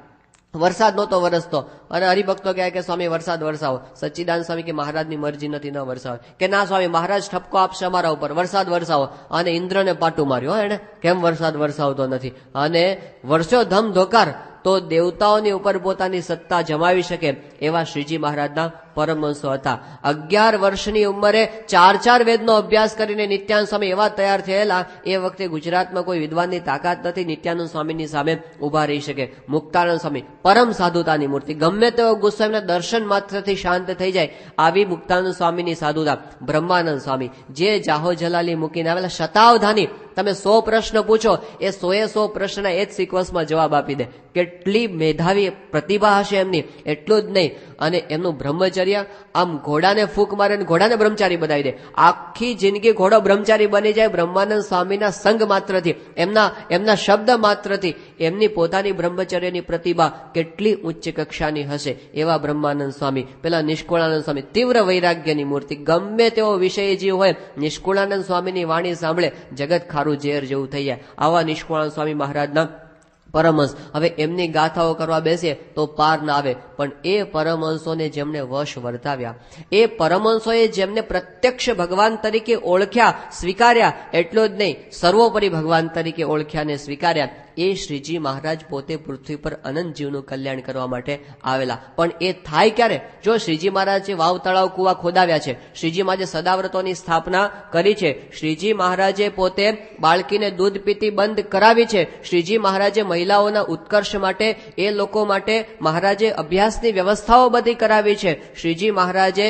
વરસાદ નહોતો વરસતો અને હરિભક્તો કહે કે સ્વામી વરસાદ વરસાવો. સચ્ચિદાનંદ સ્વામી કે મહારાજની મરજી નથી, ન વરસાવે. કે ના સ્વામી, મહારાજ ઠપકો આપશે અમારા ઉપર, વરસાદ વરસાવો. અને ઇન્દ્રને પાટું માર્યો એને, કેમ વરસાદ વરસાવતો નથી. અને વર્ષો ધમધોકાર તો દેવતાઓની ઉપર પોતાની સત્તા જમાવી શકે એવા શ્રીજી મહારાજના પરમહંસો હતા. 11 વર્ષની ઉંમરે 4 વેદનો અભ્યાસ કરીને નિત્યાનંદ સ્વામી એવા તૈયાર થયેલા. એ વખતે ગુજરાતમાં કોઈ વિદ્વાનની તાકાત નથી નિત્યાનંદ સ્વામીની સામે ઉભા રહી શકે. મુક્તાનંદ સ્વામી પરમ સાધુતાની મૂર્તિ, ગમે તેવો ગુસ્સો એમના દર્શન માત્રથી શાંત થઈ જાય આવી મુક્તાનંદ સ્વામીની સાધુતા. બ્રહ્માનંદ સ્વામી જે જાહો જલાલી મૂકીને આવેલા, શતાવધાની. તમે 100 પ્રશ્ન પૂછો એ 100 પ્રશ્નના એ જ સિક્વન્સમાં જવાબ આપી દે. કેટલી મેધાવી પ્રતિભા હશે એમની, એટલું જ નહીં. અને એમનું બ્રહ્મચર્ય, આમ ઘોડાને ફૂંક મારે ને ઘોડાને બ્રહ્મચારી બનાવી દે. આખી જિંદગી ઘોડો બ્રહ્મચારી બની જાય બ્રહ્માનંદ સ્વામીના સંગ માત્રથી, એમના શબ્દ માત્રથી. એમની પોતાની બ્રહ્મચર્યની પ્રતિભા કેટલી ઉચ્ચ કક્ષાની હશે એવા બ્રહ્માનંદ સ્વામી. પેલા નિષ્કુળાનંદ સ્વામી તીવ્ર વૈરાગ્યની મૂર્તિ. ગમે તેવો વિષય જીવ હોય, નિષ્કુળાનંદ સ્વામીની વાણી સાંભળે જગત ખારું ઝેર જેવું થઈ જાય. આવા નિષ્કુળાનંદ સ્વામી મહારાજના પરમહંસ. હવે એમની ગાથાઓ કરવા બેસીએ તો પાર ના આવે. પણ એ પરમહંસોને જેમને વશ વર્તાવ્યા, એ પરમહંસોએ જેમને પ્રત્યક્ષ ભગવાન તરીકે ઓળખ્યા, સ્વીકાર્યા, એટલો જ નહીં સર્વોપરી ભગવાન તરીકે ઓળખ્યા અને સ્વીકાર્યા, એ શ્રીજી મહારાજ પોતે પૃથ્વી પર અનંત જીવનું કલ્યાણ કરવા માટે આવેલા. પણ એ થાય ક્યારે? જો શ્રીજી મહારાજે વાવ તળાવ કુવા ખોદાવ્યા છે, શ્રીજી મહારાજે સદાવ્રતોની સ્થાપના કરી છે, શ્રીજી મહારાજે પોતે બાળકીને દૂધ પીતી બંધ કરાવી છે, શ્રીજી મહારાજે મહિલાઓના ઉત્કર્ષ માટે, એ લોકો માટે મહારાજે અભ્યાસની વ્યવસ્થાઓ બધી કરાવી છે, શ્રીજી મહારાજે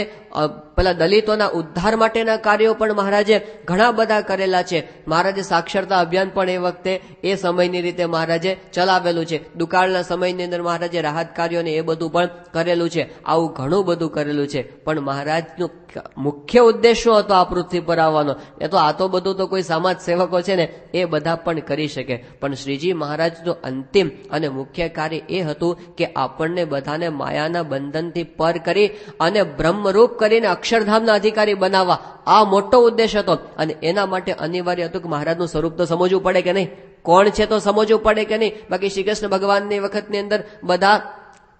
પેલા દલિતોના ઉદ્ધાર માટેના કાર્યો પણ મહારાજે ઘણા બધા કરેલા છે. મહારાજે સાક્ષરતા અભિયાન પણ એ વખતે એ સમયની રીતે મહારાજે ચલાવેલું છે. દુકાળના સમયની અંદર મહારાજે રાહત કાર્યોને એ બધું પણ કરેલું છે. આવું ઘણું બધું કરેલું છે. પણ મહારાજનું મુખ્ય ઉદ્દેશ શું હતો આ પૃથ્વી પર આવવાનો? એ તો આ તો બધું તો કોઈ સમાજ સેવકો છે ને એ બધા પણ કરી શકે. પણ શ્રીજી મહારાજનું અંતિમ અને મુખ્ય કાર્ય એ હતું કે આપણને બધાને માયાના બંધનથી પર કરી અને બ્રહ્મરૂપ કરીને અક્ષરધામના અધિકારી બનાવવા, આ મોટો ઉદ્દેશ હતો. અને એના માટે અનિવાર્ય હતું કે મહારાજનું સ્વરૂપ તો સમજવું પડે કે નહીં, કોણ છે તો સમજવું પડે કે નહીં. બાકી શ્રી કૃષ્ણ ભગવાનની વખતની અંદર બધા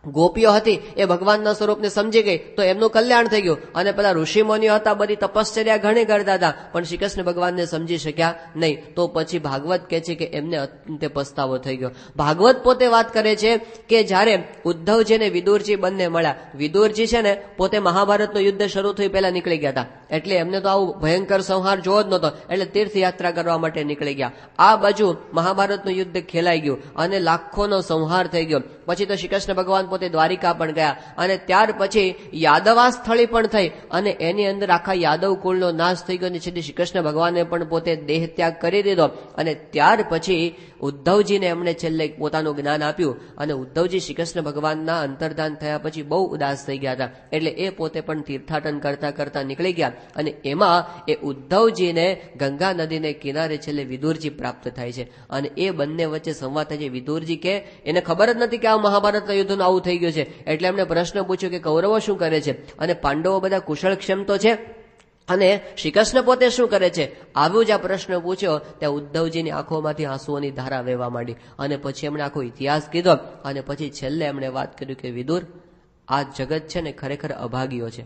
ગોપીઓ હતી એ ભગવાનના સ્વરૂપને સમજી ગઈ તો એમનું કલ્યાણ થઈ ગયું. અને પેલા ઋષિમુનિઓ હતા, બધી તપશ્ચર્યા ઘણી કરતા હતા, પણ શ્રી કૃષ્ણ ભગવાનને સમજી શક્યા નહીં. તો પછી ભાગવત કહે છે કે એમને અંતે પસ્તાવો થઈ ગયો. ભાગવત પોતે વાત કરે છે કે જ્યારે ઉદ્ધવજી અને વિદુરજી બંને મળ્યા, વિદુરજી છે ને પોતે મહાભારતનું યુદ્ધ શરૂ થયું પહેલા નીકળી ગયા હતા, એટલે એમને તો આવું ભયંકર સંહાર જોવો જ નહોતો, એટલે તીર્થયાત્રા કરવા માટે નીકળી ગયા. આ બાજુ મહાભારતનું યુદ્ધ ખેલાઈ ગયું અને લાખોનો સંહાર થઈ ગયો. પછી તો શ્રી કૃષ્ણ ભગવાન પોતે દ્વારિકા પણ ગયા અને ત્યાર પછી યાદવા સ્થળી પણ થઈ અને એની અંદર આખા યાદવ કુળનો નાશ થઈ ગયો. શ્રી કૃષ્ણ ભગવાને પણ પોતે દેહ ત્યાગ કરી દીધો. અને ત્યાર પછી ઉદ્ધવજીને એમણે છેલ્લે પોતાનું જ્ઞાન આપ્યું અને ઉદ્ધવજી શ્રી કૃષ્ણ ભગવાનના અંતર્ધાન થયા પછી બહુ ઉદાસ થઈ ગયા હતા, એટલે એ પોતે પણ તીર્થાટન કરતા કરતા નીકળી ગયા. અને એમાં એ ઉદ્ધવજીને ગંગા નદીને કિનારે છેલ્લે વિદુરજી પ્રાપ્ત થાય છે અને એ બંને વચ્ચે સંવાદ થાય છે. વિદુરજી કે એને ખબર જ નથી કે આ મહાભારતના યુદ્ધનું આવું થઈ ગયું છે, એટલે એમને પ્રશ્ન પૂછ્યો કે કૌરવો શું કરે છે અને પાંડવો બધા કુશળક્ષેમ તો છે અને શ્રી કૃષ્ણ પોતે શું કરે છે? આવું જ આ પ્રશ્ન પૂછ્યો ત્યાં ઉદ્ધવજીની આંખોમાંથી આંસુઓની ધારા વહેવા માંડી અને પછી એમણે આખો ઇતિહાસ કીધો અને પછી છેલ્લે એમણે વાત કરી કે વિદુર, આ જગત છે ને ખરેખર અભાગીઓ છે,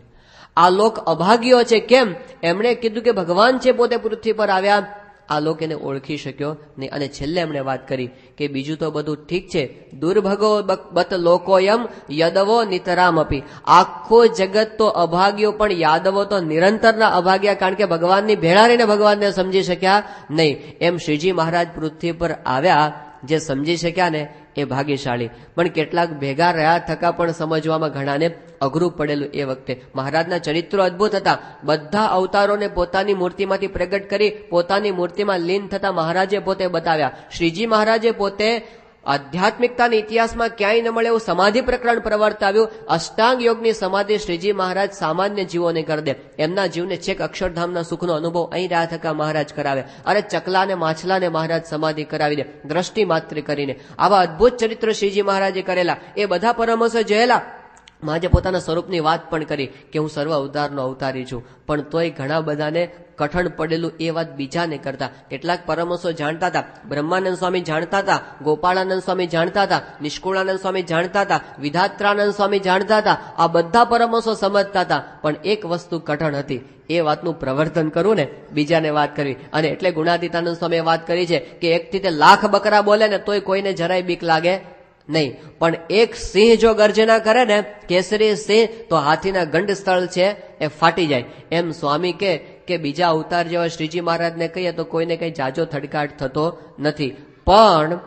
આ લોક અભાગીઓ છે. કેમ? એમણે કીધું કે ભગવાન છે પોતે પૃથ્વી પર આવ્યા, આ લોક એને ઓળખી શક્યો નહીં. અને છેલ્લે એમણે વાત કરી કે બીજું તો બધું ઠીક છે, દુર્ભગો બત લોકોયમ યદવો નિતરામ અપી, આખું જગત તો અભાગ્યો પણ યાદવો તો નિરંતરના અભાગ્યા, કારણ કે ભગવાનની ભેળા રહીને ભગવાનને સમજી શક્યા નહીં. એમ શ્રીજી મહારાજ પૃથ્વી પર આવ્યા, જે સમજી શક્યા ને એ ભાગ્યશાળી. પણ કેટલાક ભેગા રહ્યા થકા પણ સમજવામાં ઘણાને અઘરું પડેલું એ વખતે. મહારાજના ચરિત્રો અદભુત હતા. બધા અવતારોને પોતાની મૂર્તિમાંથી પ્રગટ કરી પોતાની મૂર્તિમાં લીન થતા મહારાજે પોતે બતાવ્યા. શ્રીજી મહારાજે પોતે આધ્યાત્મિકતાના ઇતિહાસમાં ક્યાંય ન મળે એવું સમાધિ પ્રકરણ પ્રવર્તાવ્યું. અષ્ટાંગ યોગની સમાધિ શ્રીજી મહારાજ સામાન્ય જીવોને કરી દે. એમના જીવને છેક અક્ષરધામના સુખનો અનુભવ અહીં રહ્યા થકા મહારાજ કરાવે. અરે ચકલાને માછલાને મહારાજ સમાધિ કરાવી દે દ્રષ્ટિ માત્ર કરીને. આવા અદભુત ચરિત્ર શ્રીજી મહારાજે કરેલા. એ બધા પરમહંસો જોયેલા. મહારાજે પોતાના સ્વરૂપની વાત પણ કરી કે હું સર્વ અવતારનો અવતારી છું. પણ તોય ઘણા બધાને કઠણ પડેલું એ વાત બીજાને કરતા. કેટલાક પરમહંસો જાણતા હતા, બ્રહ્માનંદ સ્વામી જાણતા હતા, ગોપાળાનંદ સ્વામી જાણતા હતા, નિષ્કુળાનંદ સ્વામી જાણતા હતા, વિધાત્રાનંદ સ્વામી જાણતા હતા. આ બધા પરમહંસો સમજતા હતા. પણ એક વસ્તુ કઠણ હતી, એ વાતનું પ્રવર્તન કરવું ને બીજાને વાત કરવી. અને એટલે ગુણાતીતાનંદ સ્વામીએ વાત કરી છે કે એકથી તે લાખ બકરા બોલે ને તોય કોઈને જરાય બીક લાગે નહીં, પણ એક સિંહ જો ગર્જના કરે ને, કેસરી સિંહ, તો હાથીના ગંડ સ્થળ છે એ ફાટી જાય. એમ સ્વામી કે બીજા અવતાર જેવા શ્રીજી મહારાજને કહીએ તો કોઈને કઈ જાજો થડકાટ થતો નથી. પણ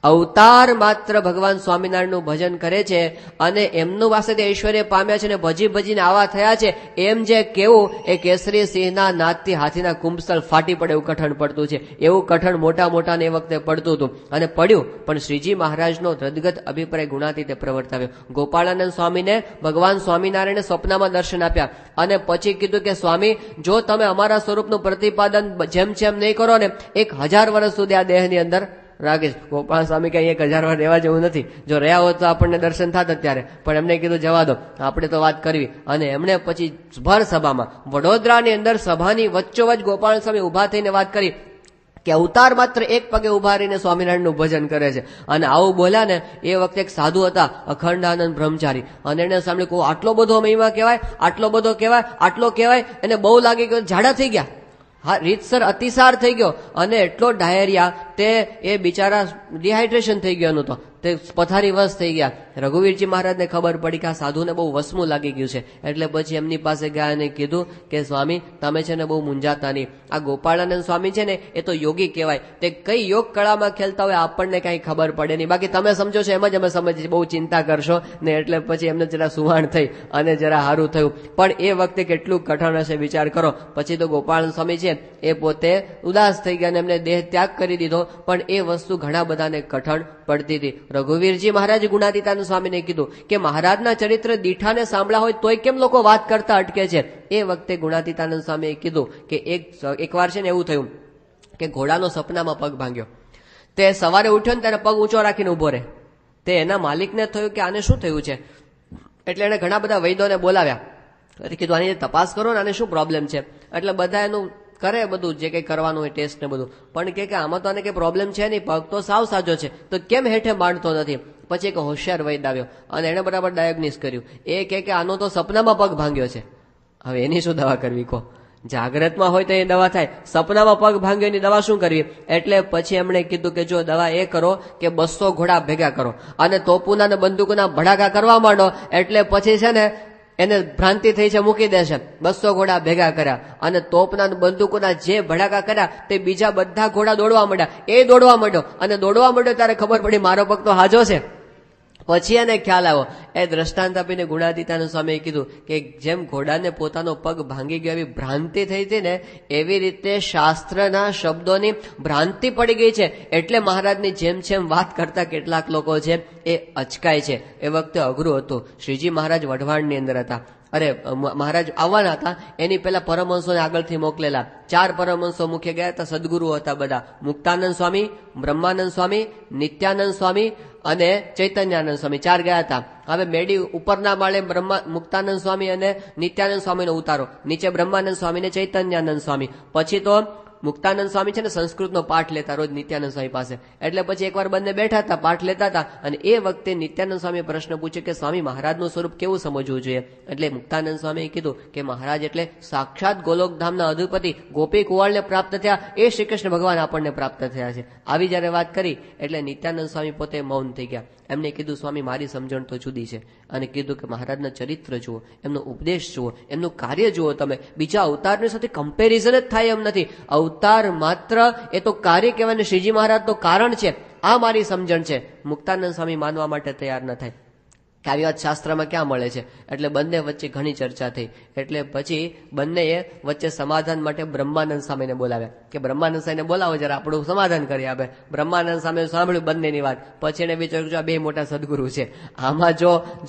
અવતાર માત્ર ભગવાન સ્વામિનારાયણનું ભજન કરે છે અને એમનું પાસેથી ઐશ્વર્ય પામ્યા છે ને ભજી ભજીને આવા થયા છે એમ જે કેવું એ કેસરી સિંહના નાદથી હાથીના કુંભસ્થળ ફાટી પડે એવું કઠણ પડતું છે. એવું કઠણ મોટા મોટાને એ વખતે પડતું હતું અને પડ્યું. પણ શ્રીજી મહારાજનો દ્રદગત અભિપ્રાય ગુણાતીતે પ્રવર્તાવ્યો. ગોપાળાનંદ સ્વામીને ભગવાન સ્વામિનારાયણે સ્વપ્નમાં દર્શન આપ્યા અને પછી કીધું કે સ્વામી, જો તમે અમારા સ્વરૂપનું પ્રતિપાદન જેમ જેમ નહીં કરો ને 1000 વર્ષ સુધી આ દેહની અંદર રાખીશ. ગોપાલ સ્વામી કઈ 1000 વાર રહેવા જેવું નથી. જો રહ્યા હોત તો આપણને દર્શન થાત અત્યારે. પણ એમને કીધું જવા દો, આપણે તો વાત કરવી. અને એમણે પછી ભર સભામાં વડોદરાની અંદર સભાની વચ્ચોવચ ગોપાલ સ્વામી ઉભા થઈને વાત કરી કે અવતાર માત્ર એક પગે ઉભા રહીને સ્વામિનારાયણનું ભજન કરે છે. અને આવું બોલ્યા ને એ વખતે એક સાધુ હતા અખંડાનંદ બ્રહ્મચારી, અને એને સાંભળ્યું આટલો બધો મહિમા કહેવાય, આટલો બધો કહેવાય, આટલો કહેવાય. એને બહુ લાગી ગયો, ઝાડા થઈ ગયા. હા, રીતસર અતિસાર થઈ ગયો અને એટલો ડાયરિયા તે એ બિચારા ડિહાઇડ્રેશન થઈ ગયું તો તે પથારી વશ થઈ ગયા. રઘુવીરજી મહારાજને ખબર પડી કે આ સાધુને બહુ વસમું લાગી ગયું છે. એટલે પછી એમની પાસે ગયા અને કીધું કે સ્વામી તમે છે ને બહુ મૂંઝાતા નહીં. આ ગોપાળાનંદ સ્વામી છે ને એ તો યોગી કહેવાય. તે કઈ યોગ કળામાં ખેલતા હોય આપણને કઈ ખબર પડે નહીં. બાકી તમે સમજો છો એમ જ અમે સમજીએ, બહુ ચિંતા કરશો ને. એટલે પછી એમને જરા સુવાણ થઈ અને જરા સારું થયું. પણ એ વખતે કેટલું કઠણ હશે વિચાર કરો. પછી તો ગોપાળાનંદ સ્વામી છે એ પોતે ઉદાસ થઈ ગયા અને એમને દેહ ત્યાગ કરી દીધો. પણ એ વસ્તુ ઘણા બધાને કઠણ પડતી હતી. રઘુવીરજી મહારાજ ગુણાતીતાનંદ સ્વામીને કીધું કે મહારાજના ચરિત્ર દીઠાને સાંભળ્યા હોય તોય કેમ લોકો વાત કરતા અટકે છે. એ વખતે ગુણાતીતાનંદ સ્વામીએ કીધું કે એકવાર છે ને એવું થયું કે ઘોડાનો સપનામાં પગ ભાંગ્યો. તે સવારે ઉઠ્યો ને ત્યારે પગ ઊંચો રાખીને ઉભો રહે. તે એના માલિકને થયું કે આને શું થયું છે. એટલે એને ઘણા બધા વૈદ્યોને બોલાવ્યા. કીધું આની તપાસ કરો ને, આને શું પ્રોબ્લેમ છે. એટલે બધા એનું કરે બધું જે કઈ કરવાનું હોય ટેસ્ટ ને બધું. પણ કે આમાં તો આને કઈ પ્રોબ્લેમ છે નહીં, પગ તો સાવ સાજો છે, તો કેમ હેઠે માંડતો નથી. પછી એક હોશિયાર વૈદ્ય આવ્યો અને એને બરાબર ડાયગ્નોસ કર્યું. એ કે આનો તો સપનામાં પગ ભાંગ્યો છે. હવે એની શું દવા કરવી કહો. જાગ્રતમાં હોય તો એ દવા થાય, સપનામાં પગ ભાંગ્યો એની દવા શું કરવી. એટલે પછી એમણે કીધું કે જો દવા એ કરો કે 200 ઘોડા ભેગા કરો અને તોપુના ને બંદૂકના ભડાકા કરવા માંડો. એટલે પછી છે ને એને ભ્રાંતિ થઈ છે, મૂકી દેશે. 200 ઘોડા ભેગા કર્યા અને તોપના બંદૂકોના જે ભડાકા કર્યા તે બીજા બધા ઘોડા દોડવા માંડ્યા. એ દોડવા માંડ્યો અને દોડવા માંડ્યો ત્યારે ખબર પડી મારો પગ તો હાજો છે. પછી એને ખ્યાલ આવ્યો. એ દ્રષ્ટાંત આપીને ગુણાતીતાનંદ સ્વામીએ કીધું કે જેમ ઘોડાને પોતાનો પગ ભાંગી ગયો એવી ભ્રાંતિ થઈ હતી ને, એવી રીતે શાસ્ત્રના શબ્દોની ભ્રાંતિ પડી ગઈ છે. એટલે મહારાજની જેમ જેમ વાત કરતા કેટલાક લોકો છે એ અચકાય છે. એ વખતે અઘરું હતું. શ્રીજી મહારાજ વઢવાણની અંદર હતા. અરે મહારાજ આવવાના હતા એની પહેલા પરમહંસોને આગળથી મોકલેલા. 4 પરમહંસો મુખ્ય ગયા હતા, સદગુરુ હતા બધા. મુક્તાનંદ સ્વામી, બ્રહ્માનંદ સ્વામી, નિત્યાનંદ સ્વામી અને ચૈતન્યાનંદ સ્વામી 4 ગયા હતા. હવે મેડી ઉપરના માળે મુક્તાનંદ સ્વામી અને નિત્યાનંદ સ્વામીનો ઉતારો, નીચે બ્રહ્માનંદ સ્વામી ને ચૈતન્યાનંદ સ્વામી. પછી તો મુક્તાનંદ સ્વામી છે ને સંસ્કૃતનો પાઠ લેતા રોજ નિત્યાનંદ સ્વામી પાસે. એટલે પછી એકવાર બંને બેઠા હતા, પાઠ લેતા હતા અને એ વખતે નિત્યાનંદ સ્વામીએ પ્રશ્ન પૂછ્યો કે સ્વામી મહારાજનું સ્વરૂપ કેવું સમજવું જોઈએ. એટલે મુક્તાનંદ સ્વામીએ કીધું કે મહારાજ એટલે સાક્ષાત ગોલોકધામના અધિપતિ ગોપી કુંવરને પ્રાપ્ત થયા, એ શ્રી કૃષ્ણ ભગવાન આપણને પ્રાપ્ત થયા છે. આવી જયારે વાત કરી એટલે નિત્યાનંદ સ્વામી પોતે મૌન થઈ ગયા. એમને કીધું સ્વામી મારી સમજણ તો જુદી છે. અને કીધું કે મહારાજના ચરિત્ર જુઓ, એમનો ઉપદેશ જુઓ, એમનું કાર્ય જુઓ. તમે બીજા અવતારની સાથે કમ્પેરિઝન જ થાય એમ નથી. અવતાર માત્ર એ તો કાર્ય કહેવાય ને શ્રીજી મહારાજ તો કારણ છે. આ મારી સમજણ છે. મુક્તાનંદ સ્વામી માનવા માટે તૈયાર ન થાય કે આવી વાત શાસ્ત્રમાં ક્યાં મળે છે. એટલે બંને વચ્ચે ઘણી ચર્ચા થઈ. એટલે પછી બંનેએ વચ્ચે સમાધાન માટે બ્રહ્માનંદ સ્વામીને બોલાવ્યા કે બ્રહ્માનંદ સ્વામીને બોલાવો જરા આપણું સમાધાન કરી આપે. બ્રહ્માનંદ સ્વામીએ સાંભળ્યું બંનેની વાત. પછી એને વિચાર્યું આ બે મોટા સદગુરુ છે, આમાં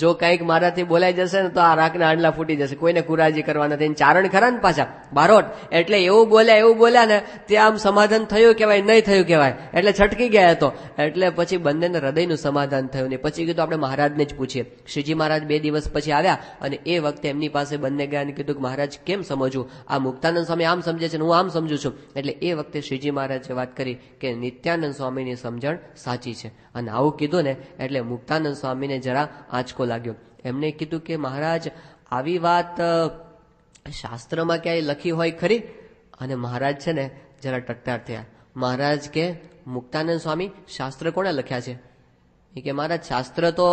જો કંઈક મારાથી બોલાઈ જશે ને તો આ રાખના આંડલા ફૂટી જશે, કોઈને કુરાજી કરવા નથી. ચારણ ખરા ને પાછા બારોટ, એટલે એવું બોલ્યા ને ત્યાં આમ સમાધાન થયું કહેવાય, નહીં થયું કહેવાય, એટલે છટકી ગયા હતો. એટલે પછી બંનેને હૃદયનું સમાધાન થયું નહીં. પછી કીધું આપણે મહારાજને જ પૂછીએ. શ્રીજી મહારાજ 2 દિવસ પછી આવ્યા અને એ વખતે એમની પાસે બંને ગયા અને કીધું કે મહારાજ કેમ સમજવું, આ મુક્તાનંદ સ્વામી આમ સમજે છે, હું આમ સમજુ છું. એટલે એ વખતે શ્રીજી મહારાજે વાત કરી કે નિત્યાનંદ સ્વામીની સમજણ સાચી છે. અને આવું કીધું ને એટલે મુક્તાનંદ સ્વામીને જરા આંચકો લાગ્યો. એમને કીધું કે મહારાજ આવી વાત શાસ્ત્રમાં ક્યાંય લખી હોય ખરી? અને મહારાજ છે ને જરા ટટ્ટાર થયા. મહારાજ કે મુક્તાનંદ સ્વામી શાસ્ત્ર કોણે લખ્યા છે? એ કે મહારાજ શાસ્ત્ર તો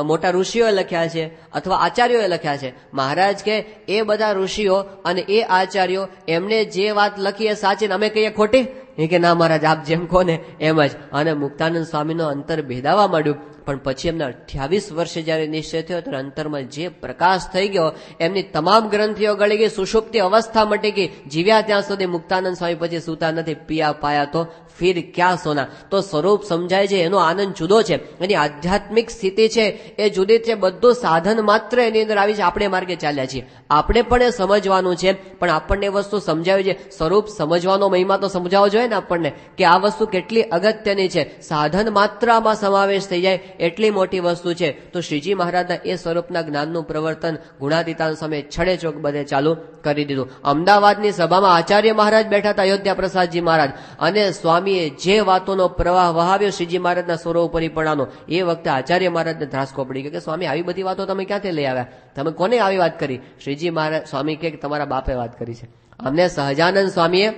મોટા ઋષિઓએ લખ્યા છે અથવા આચાર્યોએ લખ્યા છે. મહારાજ કે એ બધા ઋષિઓ અને એ આચાર્યો એમને જે વાત લખી એ સાચી, અમે કહીએ ખોટી? એ કે ના મહારાજ, આપ જેમ કહો ને એમ જ. અને મુક્તાનંદ સ્વામીનો અંતર ભેદાવા માંડ્યું. પણ પછી એમના 28 વર્ષે જયારે નિશ્ચય થયો ત્યારે અંતરમાં જે પ્રકાશ થઈ ગયો, એમની તમામ ગ્રંથિઓ ગળી ગઈ, સુષુપ્તિ અવસ્થા મટી ગઈ. જીવ્યા ત્યાં સુધી મુક્તાનંદ સ્વામી પછી સૂતા નથી. પિયા પાયા તો ફિર ક્યાં સોના. તો સ્વરૂપ સમજાય છે, એનો આનંદ જુદો છે, એની આધ્યાત્મિક સ્થિતિ છે એ જુદી છે. બધું સાધન માત્ર એની અંદર આવી છે. આપણે માર્ગે ચાલ્યા છીએ, આપણે પણ એ સમજવાનું છે. પણ આપણને વસ્તુ સમજાવી છે, સ્વરૂપ સમજવાનો મહિમા તો સમજાવવો જોઈએ ને આપણને, કે આ વસ્તુ કેટલી અગત્યની છે. સાધન માત્ર આમાં સમાવેશ થઈ જાય એટલી મોટી વસ્તુ છે. તો શ્રીજી મહારાજના એ સ્વરૂપના જ્ઞાનનું પ્રવર્તન ગુણાતીતાન સામે છડે ચોક બધે ચાલુ કરી દીધું. અમદાવાદની સભામાં આચાર્ય મહારાજ બેઠા હતા, અયોધ્યા પ્રસાદજી મહારાજ, અને સ્વામીએ જે વાતોનો પ્રવાહ વહાવ્યો શ્રીજી મહારાજના સર્વોપરીપણાનો, એ વખતે આચાર્ય મહારાજને ધ્રાસકો પડી ગયો કે સ્વામી આવી બધી વાતો તમે ક્યાંથી લઈ આવ્યા, તમે કોને આવી વાત કરી? શ્રીજી મહારાજ સ્વામી કે તમારા બાપે વાત કરી છે. અમને સહજાનંદ સ્વામીએ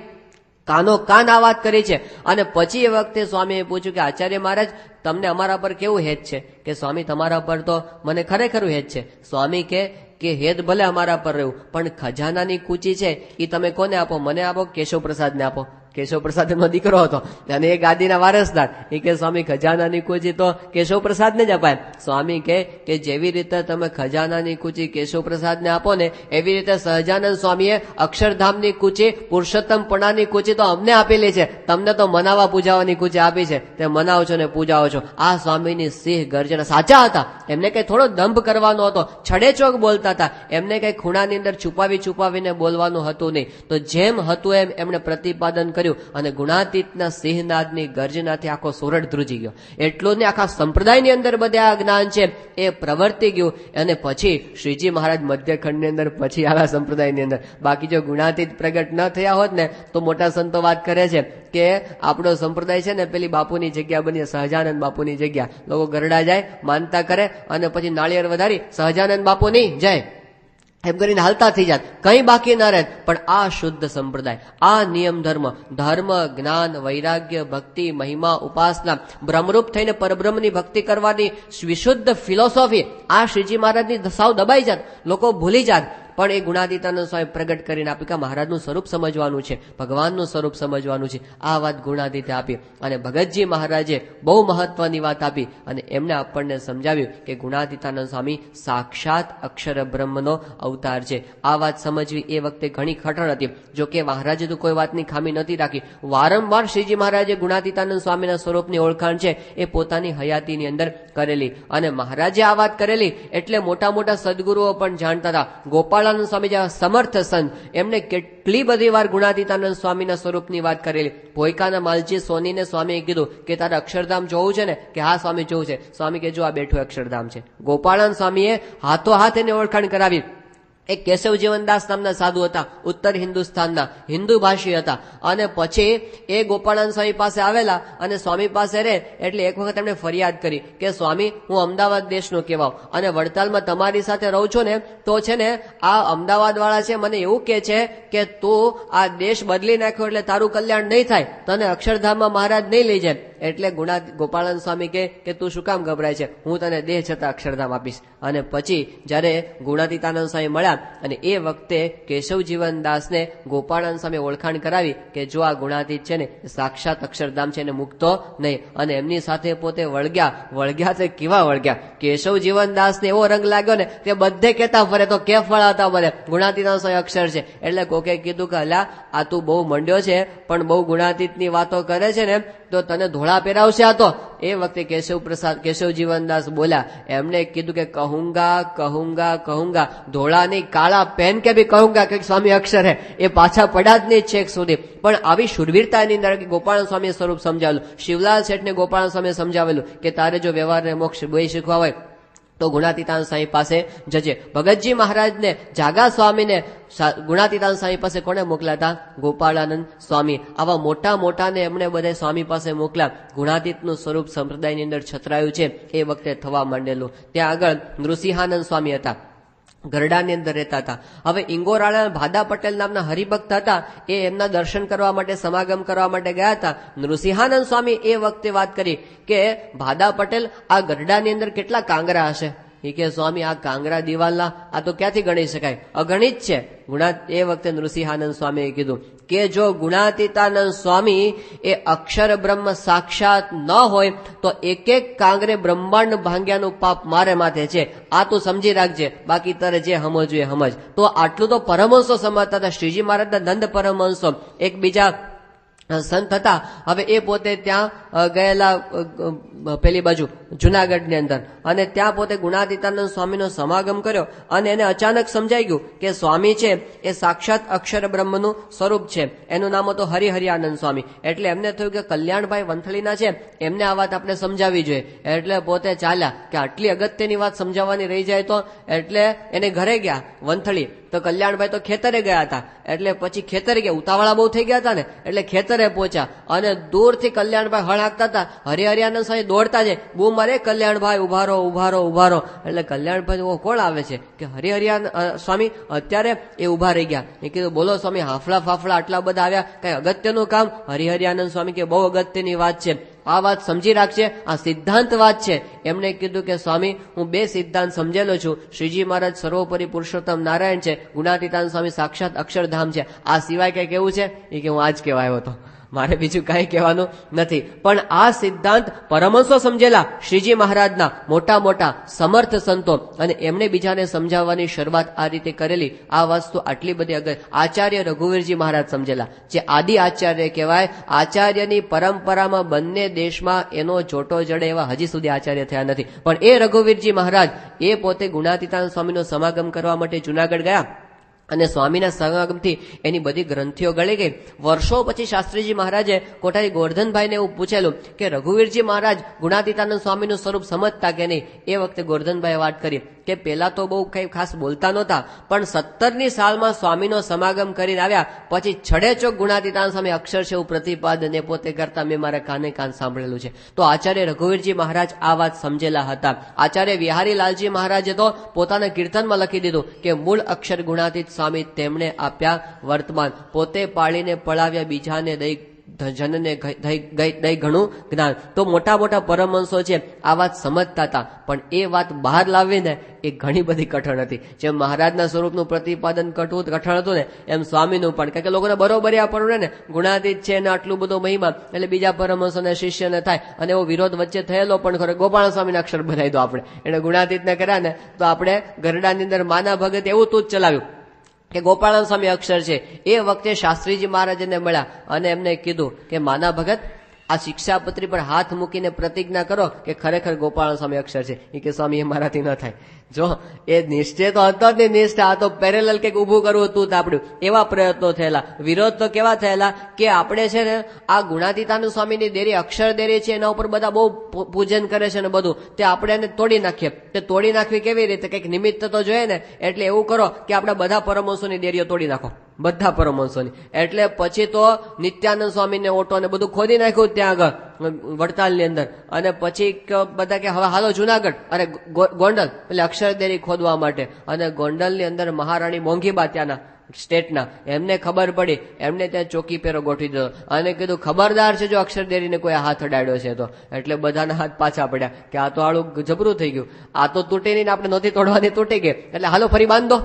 કાનો કાન આ વાત કરી છે. અને પછી એ વખતે સ્વામીએ પૂછ્યું કે આચાર્ય મહારાજ તમને અમારા પર કેવું હેત છે? કે સ્વામી તમારા પર તો મને ખરેખર હેત છે. સ્વામી કે હેત ભલે અમારા પર રહ્યું, પણ ખજાનાની કૂચી છે એ તમે કોને આપો? મને આપો, કેશવ પ્રસાદને આપો. કેશવ પ્રસાદ એમનો દીકરો હતો અને એ ગાદીના વારસદાર. એ કે સ્વામી ખજાનાની કૂચી તો કેશવ પ્રસાદને જ અપાય. સ્વામી કે જેવી રીતે તમે ખજાનાની કૂચી કેશવ પ્રસાદને આપો ને, એવી રીતે સહજાનંદ સ્વામીએ અક્ષરધામની કૂચી, પુરુષોત્તમપણાની કૂચી તો અમને આપેલી છે. તમને તો મનાવા પૂજાવાની કૂચી આપી છે, તે મનાવો છો ને પૂજાવો છો. આ સ્વામીની સિંહ ગર્જના સાચા હતા. એમને કઈ થોડો દંભ કરવાનો હતો, છડેચોક બોલતા હતા. એમને કઈ ખૂણાની અંદર છુપાવીને બોલવાનું હતું નહીં. તો જેમ હતું એમ એમણે પ્રતિપાદન કર્યું અને ગુણાતીતના સિંહનાદની ગર્જનાથી આખો સોરઠ ધ્રુજી ગયો. એટલું ને આખા સંપ્રદાયની અંદર બધે આ જ્ઞાન છે એ પ્રવર્તી ગયું. અને પછી શ્રીજી મહારાજ મધ્યખંડની અંદર પછી આવ્યા સંપ્રદાયની અંદર. બાકી જો ગુણાતીત પ્રગટ ન થયા હોત ને તો મોટા સંતો વાત કરે છે કે આપણો સંપ્રદાય છે ને પેલી બાપુની જગ્યા બની, સહજાનંદ બાપુની જગ્યા. લોકો ગરડા જાય, માનતા કરે અને પછી નાળિયેર વધારી સહજાનંદ બાપુની જય એમ કરીને હાલતા થઈ જાત, કઈ બાકી ના રહે. પણ આ શુદ્ધ સંપ્રદાય, આ નિયમ ધર્મ, જ્ઞાન, વૈરાગ્ય, ભક્તિ, મહિમા, ઉપાસના, બ્રહ્મરૂપ થઈને પરબ્રહ્મની ભક્તિ કરવાની વિશુદ્ધ ફિલોસોફી, આ શ્રીજી મહારાજની સાવ દબાઈ જાત, લોકો ભૂલી જાત. પણ એ ગુણાતીતાનંદ સ્વામી પ્રગટ કરીને આપ્યું કે મહારાજનું સ્વરૂપ સમજવાનું છે, ભગવાનનું સ્વરૂપ સમજવાનું છે. આ વાત ગુણાતીતે આપી. અને ભગતજી મહારાજે બહુ મહત્વની વાત આપી અને એમને આપણને સમજાવ્યું કે ગુણાતીતાનંદ સ્વામી સાક્ષાત અક્ષર બ્રહ્મનો અવતાર છે. આ વાત સમજવી એ વખતે ઘણી કઠણ હતી. જો કે મહારાજે તો કોઈ વાતની ખામી નથી રાખી. વારંવાર શ્રીજી મહારાજે ગુણાતીતાનંદ સ્વામીના સ્વરૂપની ઓળખાણ છે એ પોતાની હયાતીની અંદર કરેલી. અને મહારાજે આ વાત કરેલી એટલે મોટા મોટા સદગુરુઓ પણ જાણતા હતા. ગોપાળાનંદ સ્વામી જેવા સમર્થ સંત, એમને કેટલી બધી વાર ગુણાતીતાનંદ સ્વામીના સ્વરૂપની વાત કરેલી. ભોયકાના માલજી સોનીને સ્વામીએ કીધું કે તારે અક્ષરધામ જોવું છે ને? કે હા સ્વામી જોવું છે. સ્વામી કે જો આ બેઠું અક્ષરધામ છે. ગોપાળાનંદ સ્વામીએ હાથો હાથ એને ઓળખાણ કરાવી. એક કેશવ જીવનદાસ નામના સાધુ હતા, ઉત્તર હિન્દુસ્તાનના, હિન્દુ ભાષી હતા. અને પછી એ ગોપાળાનંદ સ્વામી પાસે આવેલા અને સ્વામી પાસે રહે એટલે એક વખત એમણે ફરિયાદ કરી કે સ્વામી હું અમદાવાદ દેશનો કહેવાવ અને વડતાલમાં તમારી સાથે રહું છું ને તો છે ને આ અમદાવાદ વાળા છે મને એવું કે છે કે તું આ દેશ બદલી નાખ્યો એટલે તારું કલ્યાણ નહીં થાય, તને અક્ષરધામમાં મહારાજ નહીં લઈ જાય. એટલે ગોપાળાનંદ સ્વામી કે તું શું કામ ગભરાય છે, હું તને દેહ છતાં અક્ષરધામ આપીશ. અને પછી જયારે ગુણાતીતાનંદ સ્વામી મળ્યા અને એ વખતે કેશવજીવનદાસને ગોપાળાનંદ સ્વામી ઓળખાણ કરાવી કે જો આ ગુણાતીત છે ને સાક્ષાત અક્ષરધામ છે એને મૂકતો નહીં. અને એમની સાથે પોતે વળગ્યા તો કેવા વળગ્યા. કેશવજીવનદાસને એવો રંગ લાગ્યો ને કે બધે કહેતા ફરે તો કેફ વળાતા ફરે ગુણાતીતાનંદ સ્વામી અક્ષર છે. એટલે કોકે કીધું કે અલા આ તું બહુ મંડ્યો છે પણ બહુ ગુણાતીતની વાતો કરે છે ને તો તને ધોળા પહેરાવશે આ તો. એ વખતે કેશવજીવનદાસ બોલ્યા, એમને કીધું કે કહુંગા ધોળા નહીં કાળા પહેન કે ભી કહુંગા કે સ્વામી અક્ષર હે. એ પાછા પડ્યા જ નહીં છેક સુધી. પણ આવી શુરવીરતાની અંદર ગોપાલ સ્વામી સ્વરૂપ સમજાવેલું. શિવલાલ શેઠને ગોપાલ સ્વામી સમજાવેલું કે તારે જો વ્યવહારને મોક્ષ બે શીખવા હોય તો ગુણાતીતાનંદ સ્વામી પાસે જજે. ભગતજી મહારાજને જાગા સ્વામીને ગુણાતીતાનંદ સ્વામી પાસે કોને મોકલ્યા હતા? ગોપાળાનંદ સ્વામી. આવા મોટાને એમણે બધા સ્વામી પાસે મોકલ્યા. ગુણાતીતનું સ્વરૂપ સંપ્રદાયની અંદર છતરાયું છે એ વખતે થવા માંડેલું. ત્યાં આગળ નૃસિંહાનંદ સ્વામી હતા, ગરડાની અંદર રહેતા હતા. હવે ઇંગોરાળા ભાદા પટેલ નામના હરિભક્ત હતા, એ એમના દર્શન કરવા માટે સમાગમ કરવા માટે ગયા હતા. નૃસિંહાનંદ સ્વામી એ વખતે વાત કરી કે ભાદા પટેલ આ ગરડાની અંદર કેટલા કાંગરા હશે. એ કે સ્વામી આ કાંગરા દિવાલના આ તો ક્યાંથી ગણી શકાય, અગણિત છે. એ વખતે નૃસિંહાનંદ સ્વામીએ કીધું કે જો ગુણાતીતાનંદ સ્વામી એ અક્ષર બ્રહ્મ સાક્ષાત ન હોય તો એક કાંગરે બ્રહ્માંડ ભાંગ્યાનું પાપ મારે માથે છે. આ તું સમજી રાખજે, બાકી તારે જે સમજવું એ સમજ. તો આટલું તો પરમહંસો સમજતા હતા. શ્રીજી મહારાજના નંદ પરમહંસો એક બીજા સંત હતા. હવે એ પોતે ત્યાં ગયેલા પેલી બાજુ જુનાગઢની અંદર, અને ત્યાં પોતે ગુણાતીતાનંદ સ્વામીનો સમાગમ કર્યો અને એને અચાનક સમજાઈ ગયું કે સ્વામી છે એ સાક્ષાત અક્ષર બ્રહ્મનું સ્વરૂપ છે. એનું નામ હતું હરિહરિયાનંદ સ્વામી. એટલે એમને થયું કે કલ્યાણભાઈ વંથલીના છે, એમને આ વાત આપણે સમજાવવી જોઈએ. એટલે પોતે ચાલ્યા કે આટલી અગત્યની વાત સમજાવવાની રહી જાય તો. એટલે એને ઘરે ગયા વંથલી. તો કલ્યાણભાઈ તો ખેતરે ગયા હતા. એટલે પછી ખેતરે ગયા, ઉતાવળા બહુ થઈ ગયા હતા ને, એટલે ખેતરે પહોંચ્યા અને દૂરથી કલ્યાણભાઈ હળ હાંકતા હતા. હરિહરિયાનંદ સ્વામી દોડતા જાય, બૂમ મારે કલ્યાણભાઈ ઉભારો. એટલે કલ્યાણભાઈ કોણ આવે છે કે હરિહરિયાનંદ સ્વામી. અત્યારે એ ઉભા રહી ગયા. એ કીધું બોલો સ્વામી, હાફલા ફાફલા આટલા બધા આવ્યા, કઈ અગત્યનું કામ? હરિહરિયાનંદ સ્વામી કે બહુ અગત્યની વાત છે, આ વાત સમજી રાખશે, આ સિદ્ધાંત વાત છે. એમને કીધું કે સ્વામી હું બે સિદ્ધાંત સમજેલો છું. શ્રીજી મહારાજ સર્વોપરી પુરુષોત્તમ નારાયણ છે, ગુણાતીતાનંદ સ્વામી સાક્ષાત અક્ષરધામ છે. આ સિવાય કઈ કેવું છે? એ કે હું આજ કહેવા આવ્યો હતો, મારે બીજું કઈ કહેવાનું નથી. પણ આ સિદ્ધાંત પરમહંસો સમજેલા શ્રીજી મહારાજના મોટા સમર્થ સંતો, અને એમને બીજાને સમજાવવાની શરૂઆત આ રીતે કરેલી. આ વસ્તુ આટલી બધી આચાર્ય રઘુવીરજી મહારાજ સમજેલા, જે આદિ આચાર્ય કહેવાય. આચાર્યની પરંપરામાં બંને દેશમાં એનો જોટો જડે એવા હજી સુધી આચાર્ય થયા નથી. પણ એ રઘુવીરજી મહારાજ એ પોતે ગુણાતીતાનંદ સ્વામીનો સમાગમ કરવા માટે જુનાગઢ ગયા અને સ્વામીના સમાગમથી એની બધી ગ્રંથિઓ ગળી ગઈ. વર્ષો પછી શાસ્ત્રીજી મહારાજે કોઠારી ગોરધનભાઈને એવું પૂછેલું કે રઘુવીરજી મહારાજ ગુણાતીતાનંદ સ્વામીનું સ્વરૂપ સમજતા કે નહીં. એ વખતે ગોરધનભાઈએ વાત કરી કે પેલા તો બહુ કઈ ખાસ બોલતા નહોતા, પણ 17ની સાલમાં સ્વામીનો સમાગમ કરીને આવ્યા પછી છડેચોક ગુણાતીતાનંદ સ્વામી અક્ષર છે એવું પ્રતિપાદન એ પોતે કરતા મેં મારા કાન સાંભળેલું છે. તો આચાર્ય રઘુવીરજી મહારાજ આ વાત સમજેલા હતા. આચાર્ય વિહારી લાલજી મહારાજે તો પોતાના કીર્તનમાં લખી દીધું કે મૂળ અક્ષર ગુણાતીત સ્વામી તેમણે આપ્યા વર્તમાન, પોતે પાળીને પળાવ્યા બીજાને દઈ જનને દઈ ઘણું જ્ઞાન. તો મોટા પરમહંસો છે આ વાત સમજતા હતા, પણ એ વાત બહાર લાવીને એ ઘણી બધી કઠણ હતી. જેમ મહારાજના સ્વરૂપનું પ્રતિપાદન કઠણ હતું ને, એમ સ્વામીનું પણ. કારણ કે લોકોને બરોબર આ પડે ને ગુણાતીત છે ને આટલું બધું મહિમા, એટલે બીજા પરમહંસોને શિષ્યને થાય. અને એવો વિરોધ વચ્ચે થયેલો પણ ખરો. ગોપાલ સ્વામીના અક્ષર બનાવી દો આપણે, એને ગુણાતીતને કર્યા ને તો આપણે ગરડાની અંદર માના ભગત એવું તું જ ચલાવ્યું કે ગોપાળાનંદ સ્વામી અક્ષર છે. એ વખતે શાસ્ત્રીજી મહારાજને મળ્યા અને એમને કીધું કે માના ભગત આ શિક્ષાપત્રી પર હાથ મૂકીને પ્રતિજ્ઞા કરો કે ખરેખર ગોપાળાનંદ સ્વામી અક્ષર છે. એ કે સ્વામી એ મારાથી ન થાય. જો એ નિશ્ચય તો હતો જ નહીં, નિષ્ઠા તો પેરેલલ કંઈક ઉભું કરવું હતું આપણું. એવા પ્રયત્નો થયેલા, વિરોધ તો કેવા થયેલા કે આપણે છે ને આ ગુણાતીતાનંદ સ્વામીની દેરી અક્ષર દેરી છે એના ઉપર બધા બહુ પૂજન કરે છે ને બધું, તે આપણે એને તોડી નાખીએ. તે તોડી નાખવી કેવી રીતે? કંઈક નિમિત્ત તો જોઈએ ને. એટલે એવું કરો કે આપણે બધા પરમહંસોની દેરીઓ તોડી નાખો, બધા પરમહંસોની. એટલે પછી તો નિત્યાનંદ સ્વામીને ઓટો ને બધું ખોદી નાખ્યું ત્યાં આગળ વડતાલની અંદર. અને પછી બધા કે હવે હાલો જુનાગઢ અને ગોંડલ એટલે અક્ષરદેરી ખોદવા માટે. અને ગોંડલની અંદર મહારાણી મોંઘીબા ત્યાંના સ્ટેટના, એમને ખબર પડી, એમને ત્યાં ચોકી પેરો ગોઠવી દીધો અને કીધું ખબરદાર છે જો અક્ષરદેરીને કોઈ હાથ અડાડ્યો છે તો. એટલે બધાના હાથ પાછા પડ્યા કે આ તો આળું જબરું થઈ ગયું, આ તો તૂટે નહીં, આપણે નહોતી તોડવાની, તૂટી ગઈ, એટલે હાલો ફરી બાંધો.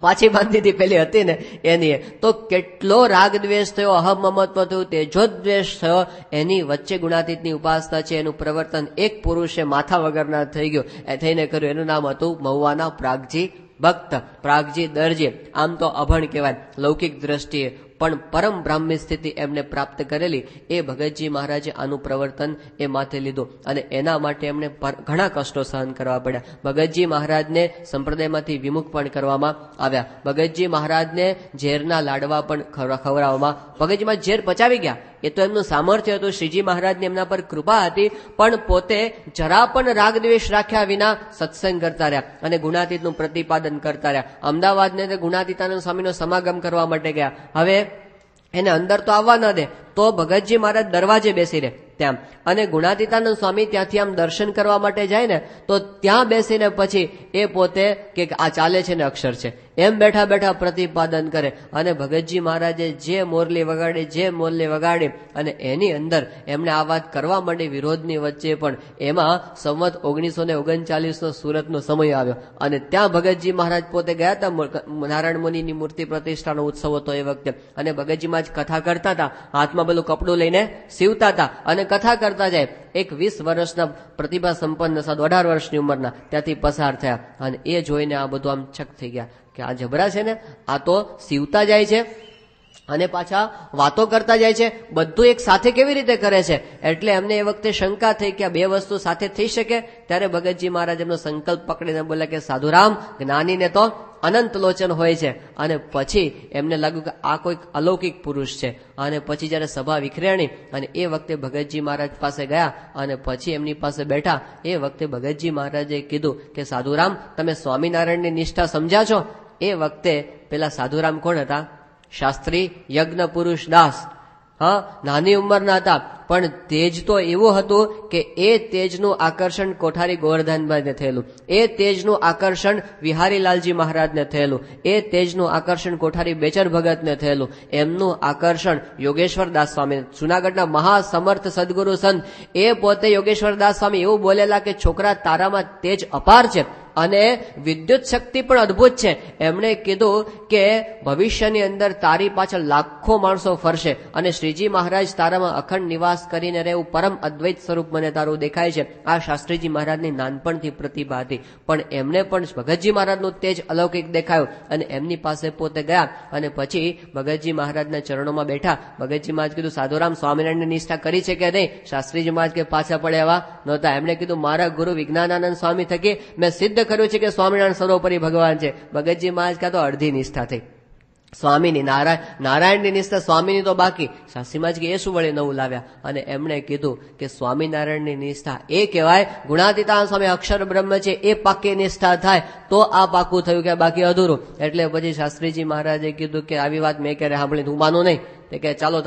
પાછી બાંધી હતી પેલી હતી ને એની. તો કેટલો રાગ દ્વેષ થયો, અહમ મમત્વ થયું, તેજોદ્વેષ થયો, એની વચ્ચે ગુણાતીતની ઉપાસના છે, એનું પ્રવર્તન એક પુરુષે માથા વગરના થઈ ગયો એ થઈને કર્યું. એનું નામ હતું મહુવાના પ્રાગજી ભક્ત, પ્રાગજી દરજી. આમ તો અભણ કહેવાય લૌકિક દ્રષ્ટિએ, પણ પરમ બ્રાહ્મી સ્થિતિ એમને પ્રાપ્ત કરેલી. એ ભગતજી મહારાજે આનું પ્રવર્તન એ માથે લીધું અને એના માટે એમને ઘણા કષ્ટો સહન કરવા પડ્યા. ભગતજી મહારાજને સંપ્રદાયમાંથી વિમુખ પણ કરવામાં આવ્યા. ભગતજી મહારાજને ઝેરના લાડવા પણ ખવડાવવામાં, ભગતજી મહારાજ ઝેર પચાવી ગયા, એ તો એમનું સામર્થ્ય હતું, શ્રીજી મહારાજની એમના પર કૃપા હતી, પણ પોતે જરા પણ રાગ દ્વેષ રાખ્યા વિના સત્સંગ કરતા રહ્યા અને ગુણાતીતનું પ્રતિપાદન કરતા રહ્યા. અમદાવાદને ગુણાતીતાનંદ સ્વામીનો સમાગમ કરવા માટે ગયા. હવે એને અંદર તો આવવા ન દે, તો ભગતજી મહારાજ દરવાજે બેસી રહે ત્યાં, અને ગુણાતીતાનંદ સ્વામી ત્યાંથી આમ દર્શન કરવા માટે જાય ને તો ત્યાં બેસીને પછી એ પોતે કે આ ચાલે છે ને અક્ષર છે એમ બેઠા બેઠા પ્રતિપાદન કરે. અને ભગતજી મહારાજે જે મોરલી વગાડી અને એની અંદર એમણે આ વાત કરવા માંડી વિરોધની વચ્ચે, પણ એમાં સંવત 1939 સુરતનો સમય આવ્યો અને ત્યાં ભગતજી મહારાજ પોતે ગયા હતા. નારાયણ મુનિની મૂર્તિ પ્રતિષ્ઠાનો ઉત્સવ હતો એ વખતે, અને ભગતજી મહારાજ કથા કરતા હતા, હાથમાં પેલું કપડું લઈને સીવતા હતા અને કથા કરતા જાય. એક 20 વર્ષના પ્રતિભા સંપન્ન સાધુ 18 વર્ષની ઉંમરના ત્યાંથી પસાર થયા અને એ જોઈને આ બધું આમ છક થઈ ગયા કે આ જબરા છે ને, આ તો સીવતા જાય છે અને પાછા વાતો કરતા જાય છે, બધું એક સાથે કેવી રીતે કરે છે. એટલે એમને એ વખતે શંકા થઈ કે આ બે વસ્તુ સાથે થઈ શકે. ત્યારે ભગતજી મહારાજ એમનો સંકલ્પ પકડીને બોલ્યા કે સાધુરામ, જ્ઞાનીને તો અનંત લોચન હોય છે. અને પછી એમને લાગ્યું કે આ કોઈક અલૌકિક પુરુષ છે. અને પછી જયારે સભા વિખરેણી અને એ વખતે ભગતજી મહારાજ પાસે ગયા અને પછી એમની પાસે બેઠા, એ વખતે ભગતજી મહારાજે કીધું કે સાધુરામ, તમે સ્વામિનારાયણની નિષ્ઠા સમજ્યા છો? એ વખતે પેલા સાધુરામ કોણ હતા? શાસ્ત્રી યજ્ઞ પુરુષ દાસ. હા, નાની ઉંમરના હતા, પણ તેજ તો એવું હતું કે એ તેજનું આકર્ષણ કોઠારી ગોવર્ધનભાઈને થયેલું, એ તેજનું આકર્ષણ વિહારીલાલજી મહારાજને થયેલું, એ તેજનું આકર્ષણ કોઠારી બેચર ભગતને થયેલું, એમનું આકર્ષણ યોગેશ્વર દાસ સ્વામી, જુનાગઢના મહાસમર્થ સદગુરુ સંત, એ પોતે યોગેશ્વર દાસ સ્વામી એવું બોલેલા કે છોકરા તારામાં તેજ અપાર છે અને વિદ્યુત શક્તિ પણ અદભુત છે. એમણે કીધું કે ભવિષ્યની અંદર તારી પાછળ લાખો માણસો ફરશે અને શ્રીજી મહારાજ તારામાં અખંડ નિવાસ કરીને રહેવું પરમ અદ્વૈત સ્વરૂપ મને તારું દેખાય છે. આ શાસ્ત્રીજી મહારાજની નાનપણથી પ્રતિભા હતી, પણ એમને પણ ભગતજી મહારાજનું તેજ અલૌકિક દેખાયું અને એમની પાસે પોતે ગયા અને પછી ભગતજી મહારાજના ચરણોમાં બેઠા. ભગતજી મહારાજ કીધું સાધુરામ, સ્વામિનારાયણની નિષ્ઠા કરી છે કે નહીં? શાસ્ત્રીજી મહારાજ કે પાછા પડે એવા નહોતા. એમણે કીધું મારા ગુરુ વિજ્ઞાનાનંદ સ્વામી થકી મેં સિદ્ધ કર્યું છે કે સ્વામિનારાયણ સર્વોપરી ભગવાન છે. ભગતજી મહારાજ કા તો અડધી નિષ્ઠા થઈ સ્વામીની, નારાયણની નિષ્ઠા સ્વામીની તો બાકી. શાસ્ત્રી મહારાજ કે એ શું વળે નવું લાવ્યા? અને એમણે કીધું કે સ્વામિનારાયણની નિષ્ઠા એ કહેવાય ગુણાતીતાનંદ સ્વામી અક્ષર બ્રહ્મ છે એ પાકી નિષ્ઠા થાય તો આ પાકું થયું કે બાકી અધૂરું. એટલે પછી શાસ્ત્રીજી મહારાજે કીધું કે આવી વાત મેં ક્યારે સાંભળી, હું માનું નહીં. કે ચાલો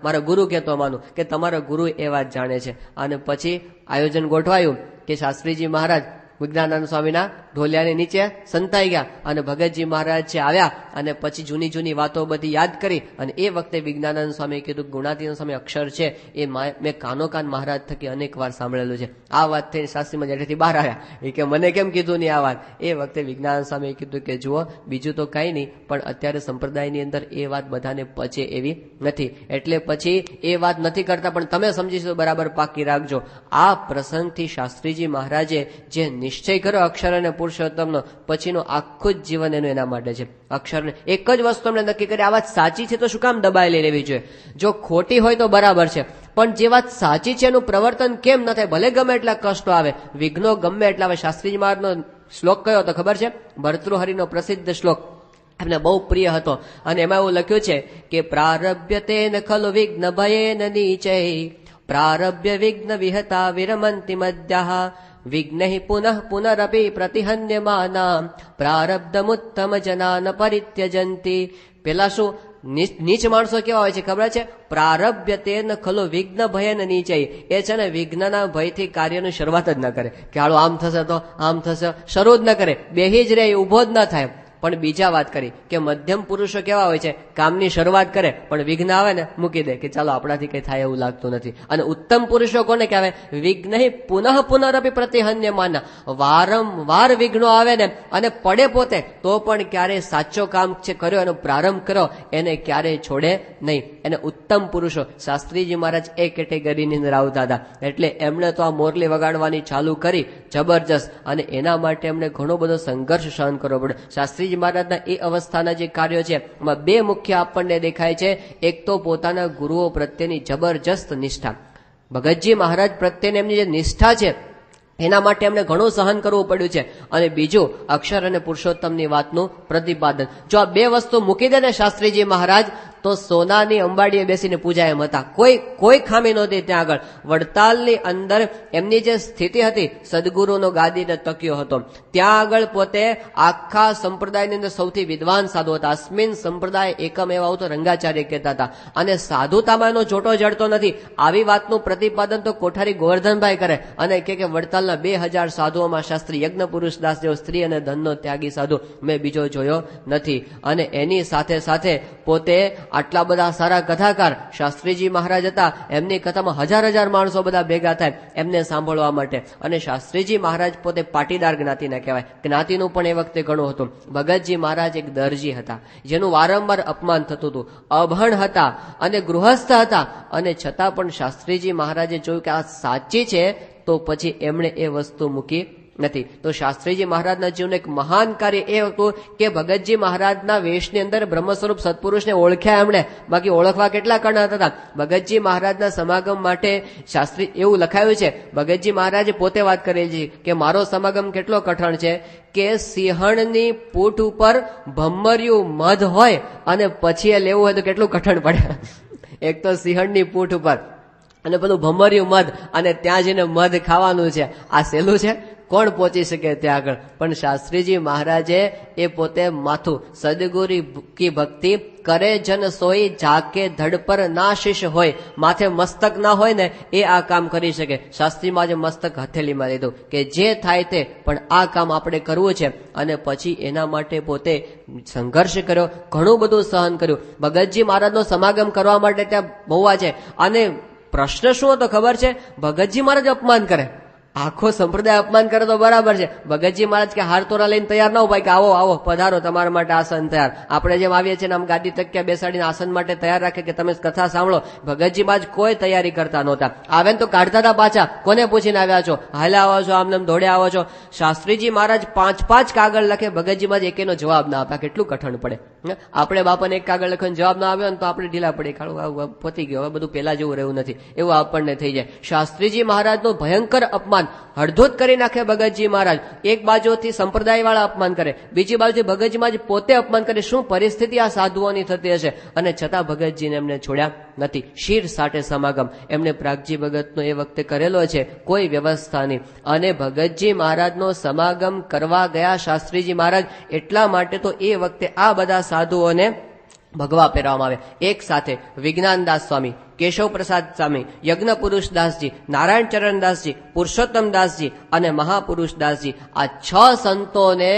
મારા ગુરુ કહેતો માનું કે તમારા ગુરુ એ વાત જાણે છે. અને પછી આયોજન ગોઠવાયું કે શાસ્ત્રીજી મહારાજ વિજ્ઞાનાનંદ સ્વામીના ઢોલિયાની નીચે સંતાઈ ગયા અને ભગતજી મહારાજ છે આવ્યા અને પછી જૂની વાતો બધી યાદ કરી. અને એ વખતે વિજ્ઞાનાનંદ સ્વામી કીધું ગુણાતીતાનંદ સ્વામી અક્ષર છે એ મેં કાનોકાન મહારાજ થકી અનેક વાર સાંભળેલું છે. આ વાત થઈને શાસ્ત્રીમાં જેઠેથી બહાર આવ્યા એ કે મને કેમ કીધું નહીં આ વાત? એ વખતે વિજ્ઞાનાનંદ સ્વામીએ કીધું કે જુઓ, બીજું તો કઈ નહીં, પણ અત્યારે સંપ્રદાયની અંદર એ વાત બધાને પચે એવી નથી, એટલે પછી એ વાત નથી કરતા, પણ તમે સમજીશો બરાબર પાકી રાખજો. આ પ્રસંગથી શાસ્ત્રીજી મહારાજે જે નિશ્ચય કર્યો અક્ષર અને પુરુષોત્તમનો, પછીનું આખું જ જીવન એનું એના માટે છે. અક્ષરને એક જ વસ્તુ એમણે નક્કી કરી, આ વાત સાચી છે તો શું કામ દબાઈ લઈ લેવી જોઈએ? જો ખોટી હોય તો બરાબર છે, પણ જે વાત સાચી છે એનું પ્રવર્તન કેમ ન થાય? ભલે ગમે એટલા કષ્ટો આવે, વિઘ્નો ગમે એટલા આવે. શાસ્ત્રીજી મહારાજનો શ્લોક કયો હતો ખબર છે? ભર્તૃહરિનો પ્રસિદ્ધ શ્લોક એમને બહુ પ્રિય હતો અને એમાં એવું લખ્યું છે કે પ્રારભ્ય તેન ખલુ વિઘ્ન ભયેન નીચે પ્રારભ્ય વિઘ્ન વિહતા વિરમંતિ મધ્યઃ વિઘ્ન પુનઃ પુનરપી પ્રતિહન્યમાના પ્રારબ્ધમુત્તમ જનાન પરિત્યજંતી. પેલા શું નીચ માણસો કેવા હોય છે ખબર છે? પ્રારભ્ય તેન ખલો વિઘ્ન ભયન નીચે, એ છે ને વિઘ્નના ભયથી કાર્યની શરૂઆત જ ન કરે કે હાલો આમ થશે તો આમ થશે, શરૂ જ ન કરે, બેહી જ રહે, ઉભો જ ન થાય. પણ બીજા વાત કરી કે મધ્યમ પુરુષો કેવા હોય છે, કામની શરૂઆત કરે પણ વિઘ્ન આવે ને મૂકી દે કે ચાલો આપણાથી કઈ થાય એવું લાગતું નથી. અને ઉત્તમ પુરુષો કોને કહેવાય? વિઘ્ન પુનઃ પુનરપી પ્રતિહન્યમાન, વારંવાર વિઘ્નો આવે ને અને પડે પોતે તો પણ ક્યારેય સાચો કામ છે કર્યો એનો પ્રારંભ કર્યો એને ક્યારેય છોડે નહીં. એને ઉત્તમ પુરુષો. શાસ્ત્રીજી મહારાજ એ કેટેગરીની અંદર આવતા હતા. એટલે એમણે તો આ મોરલી વગાડવાની ચાલુ કરી જબરજસ્ત, અને એના માટે એમણે ઘણો બધો સંઘર્ષ સહન કરવો પડ્યો. શાસ્ત્રીજી મહારાજના એ અવસ્થાના જે કાર્યો છે એમાં બે મુખ્ય આપણને દેખાય છે. એક તો પોતાના ગુરુઓ પ્રત્યેની જબરજસ્ત નિષ્ઠા. ભગતજી મહારાજ પ્રત્યેની એમની જે નિષ્ઠા છે એના માટે એમને ઘણું સહન કરવું પડ્યું છે. અને બીજું અક્ષર અને પુરુષોત્તમની વાતનું પ્રતિપાદન. જો આ બે વસ્તુ મૂકી દે ને શાસ્ત્રીજી મહારાજ તો સોનાની અંબાડીએ બેસીને પૂજા એમ હતા. કોઈ ખામી નહોતી ત્યાં આગળ. વડતાલની અંદર એમની જે સ્થિતિ હતી, સદગુરુનો ગાદીને તક્યો હતો. ત્યાં આગળ પોતે આખા સંપ્રદાયની અંદર સૌથી વિદ્વાન સાધુ હતા. અસ્મિન સંપ્રદાય એકમ એવા તો રંગાચાર્ય કહેતા હતા. અને સાધુતામાં એનો જોટો જડતો નથી. આવી વાતનું પ્રતિપાદન તો કોઠારી ગોવર્ધનભાઈ કરે અને કે વડતાલના 2000 સાધુઓમાં શાસ્ત્રી યજ્ઞ પુરુષ દાસ જેવો સ્ત્રી અને ધનનો ત્યાગી સાધુ મેં બીજો જોયો નથી. અને એની સાથે સાથે પોતે આટલા બધા સારા કથાકાર શાસ્ત્રીજી મહારાજ હતા. એમની કથામાં હજાર માણસો બધા ભેગા થાય એમને સાંભળવા માટે. અને શાસ્ત્રીજી મહારાજ પોતે પાટીદાર જ્ઞાતિના કહેવાય. જ્ઞાતિનું પણ એ વખતે ઘણું હતું. ભગતજી મહારાજ એક દરજી હતા જેનું વારંવાર અપમાન થતું હતું. અભણ હતા અને ગૃહસ્થ હતા. અને છતાં પણ શાસ્ત્રીજી મહારાજે જોયું કે આ સાચી છે તો પછી એમણે એ વસ્તુ મૂકી નથી. તો શાસ્ત્રીજી મહારાજના જીવન એક મહાન કાર્ય એ હતું કે ભગતજી મહારાજના વેશની અંદર બ્રહ્મ સ્વરૂપ સત્પુરુષને ઓળખ્યા એમણે. બાકી ઓળખવા કેટલા કણા હતા. ભગતજી મહારાજના સમાગમ માટે શાસ્ત્રી એવું લખાયું છે, ભગતજી મહારાજે પોતે વાત કરેલી છે કે મારો સમાગમ કેટલો કઠણ છે કે સિંહણની પૂઠ ઉપર ભમ્મર્યું મધ હોય અને પછી એ લેવું હોય તો કેટલું કઠણ પડે. એક તો સિંહણની પૂઠ ઉપર અને પેલું ભમર્યું મધ, અને ત્યાં જઈને મધ ખાવાનું છે. આ સહેલું છે? કોણ પહોંચી શકે ત્યાં આગળ? પણ શાસ્ત્રીજી મહારાજે એ પોતે માથું સદગુરુ કી ભક્તિ કરે જન સોઈ જાકે ધડ પર ના શીશ હોય. માથે મસ્તક ના હોય ને એ આ કામ કરી શકે. શાસ્ત્રીમાં જે મસ્તક હથેલીમાં લીધું કે જે થાય તે, પણ આ કામ આપણે કરવું છે. અને પછી એના માટે પોતે સંઘર્ષ કર્યો, ઘણું બધું સહન કર્યું. ભગતજી મહારાજનો સમાગમ કરવા માટે ત્યાં બહુવા છે. અને પ્રશ્ન શું હતો ખબર છે? ભગતજી મહારાજ અપમાન કરે, આખો સંપ્રદાય અપમાન કરે તો બરાબર છે. ભગતજી મહારાજ કે હાર તોરા લઈને તૈયાર ના ઉભાય કે આવો આવો પધારો, તમારા માટે આસન તૈયાર. આપણે જેમ આવીએ છીએ આમ ગાદી તકિયા બેસાડીને આસન માટે તૈયાર રાખે કે તમે કથા સાંભળો. ભગતજી મહારાજ કોઈ તૈયારી કરતા નહોતા. આવે ને તો કાઢતા હતા પાછા, કોને પૂછીને આવ્યા છો, હાલે આવો છો, આમને દોડે આવો છો. શાસ્ત્રીજી મહારાજ 5 કાગળ લખે, ભગતજી મહારાજ એકેનો જવાબ ના આપ્યા. કેટલું કઠણ પડે. આપણે બાપાને એક કાગળ લખીને જવાબ ના આવ્યો ને તો આપણે ઢીલા પડી, કાળું પતી ગયો, હવે બધું પેલા જેવું રહ્યું નથી, એવું આપણને થઈ જાય. શાસ્ત્રીજી મહારાજનું ભયંકર અપમાન હળધોત કરી નાખે ભગતજી મહારાજ. એક બાજુથી સંપ્રદાય વાળા અપમાન કરે, બીજી બાજુથી ભગતજી મહારાજ પોતે અપમાન કરે. શું પરિસ્થિતિ આ સાધુઓની થતી હશે? અને છતાં ભગતજીને એમને છોડ્યા નથી. શીર સાટે સમાગમ એમને પ્રાગજી ભગતનો એ વખતે કરેલો છે, કોઈ વ્યવસ્થા નહીં. અને ભગતજી મહારાજનો સમાગમ કરવા ગયા શાસ્ત્રીજી મહારાજ એટલા માટે તો એ વખતે આ બધા સાધુઓને ભગવા પહેરવામાં આવે. એક સાથે વિજ્ઞાનદાસ સ્વામી, કેશવ પ્રસાદ સ્વામી, યજ્ઞ પુરુષ દાસજી, નારાયણ ચરણ દાસજી, પુરુષોત્તમ દાસજી અને મહાપુરુષ દાસજી, આ 6 સંતોને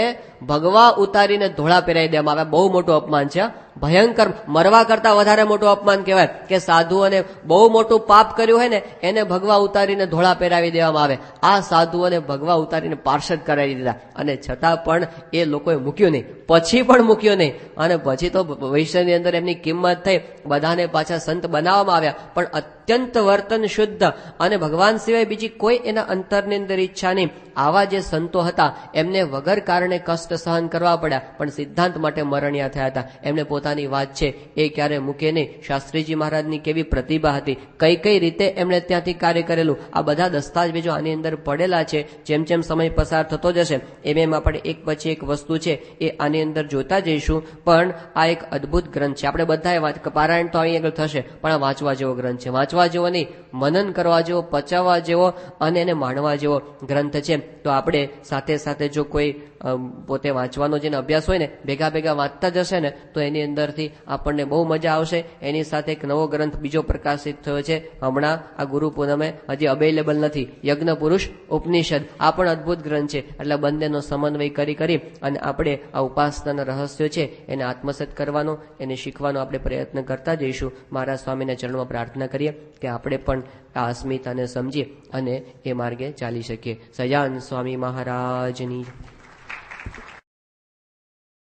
ભગવા ઉતારીને ધોળા પહેરાવી દેવામાં આવે. બહુ મોટું અપમાન છે, ભયંકર. મરવા કરતા વધારે મોટું અપમાન કહેવાય કે સાધુઓને બહુ મોટું પાપ કર્યું હોય ને એને ભગવા ઉતારીને ધોળા પહેરાવી દેવામાં આવે. આ સાધુઓને ભગવા ઉતારીને પાર્ષદ કરાવી દીધા. અને છતાં પણ એ લોકોએ મૂક્યું નહીં, પછી પણ મૂક્યું નહીં. અને પછી તો વૈશ્યની અંદર એમની કિંમત થઈ, બધાને પાછા સંત બનાવવામાં આવ્યા. પણ અત્યંત વર્તન શુદ્ધ અને ભગવાન સિવાય બીજી કોઈ એના અંતરની અંદર ઈચ્છા નહીં. આવા જે સંતો હતા એમને વગર કારણે કષ્ટ સહન કરવા પડ્યા, પણ સિદ્ધાંત માટે મરણિયા થયા હતા. એમને પોતાની વાત છે એ ક્યારે મૂકે નહીં. શાસ્ત્રીજી મહારાજની કેવી પ્રતિભા હતી, કઈ રીતે એમણે ત્યાંથી કાર્ય કરેલું, આ બધા દસ્તાવેજો આની અંદર પડેલા છે. જેમ જેમ સમય પસાર થતો જશે એમ આપણે એક પછી એક વસ્તુ છે એ આની અંદર જોતા જઈશું. પણ આ એક અદ્ભુત ગ્રંથ છે. આપણે બધાએ પારાયણ તો અહીં આગળ થશે, પણ આ વાંચવા જેવો ગ્રંથ છે. વાંચવા વાંચવા જેવો નહીં, મનન કરવા જેવો, પચાવવા જેવો અને એને માણવા જેવો ગ્રંથ છે. તો આપણે સાથે સાથે જો કોઈ પોતે વાંચવાનો જેને અભ્યાસ હોય ને ભેગા ભેગા વાંચતા જશે ને તો એની અંદરથી આપણને બહુ મજા આવશે. એની સાથે એક નવો ગ્રંથ બીજો પ્રકાશિત થયો છે હમણાં આ ગુરુ પૂનમે, હજી અવેલેબલ નથી, યજ્ઞ પુરુષ ઉપનિષદ. આ પણ અદભુત ગ્રંથ છે. એટલે બંનેનો સમન્વય કરી અને આપણે આ ઉપાસનાના રહસ્યો છે એને આત્મસાત કરવાનો, એને શીખવાનો આપણે પ્રયત્ન કરતા જઈશું. મહારાજ સ્વામીના ચરણમાં પ્રાર્થના કરીએ કે આપણે પણ આ અસ્મિતાને સમજીએ અને એ માર્ગે ચાલી શકીએ. સજાન સ્વામી મહારાજની.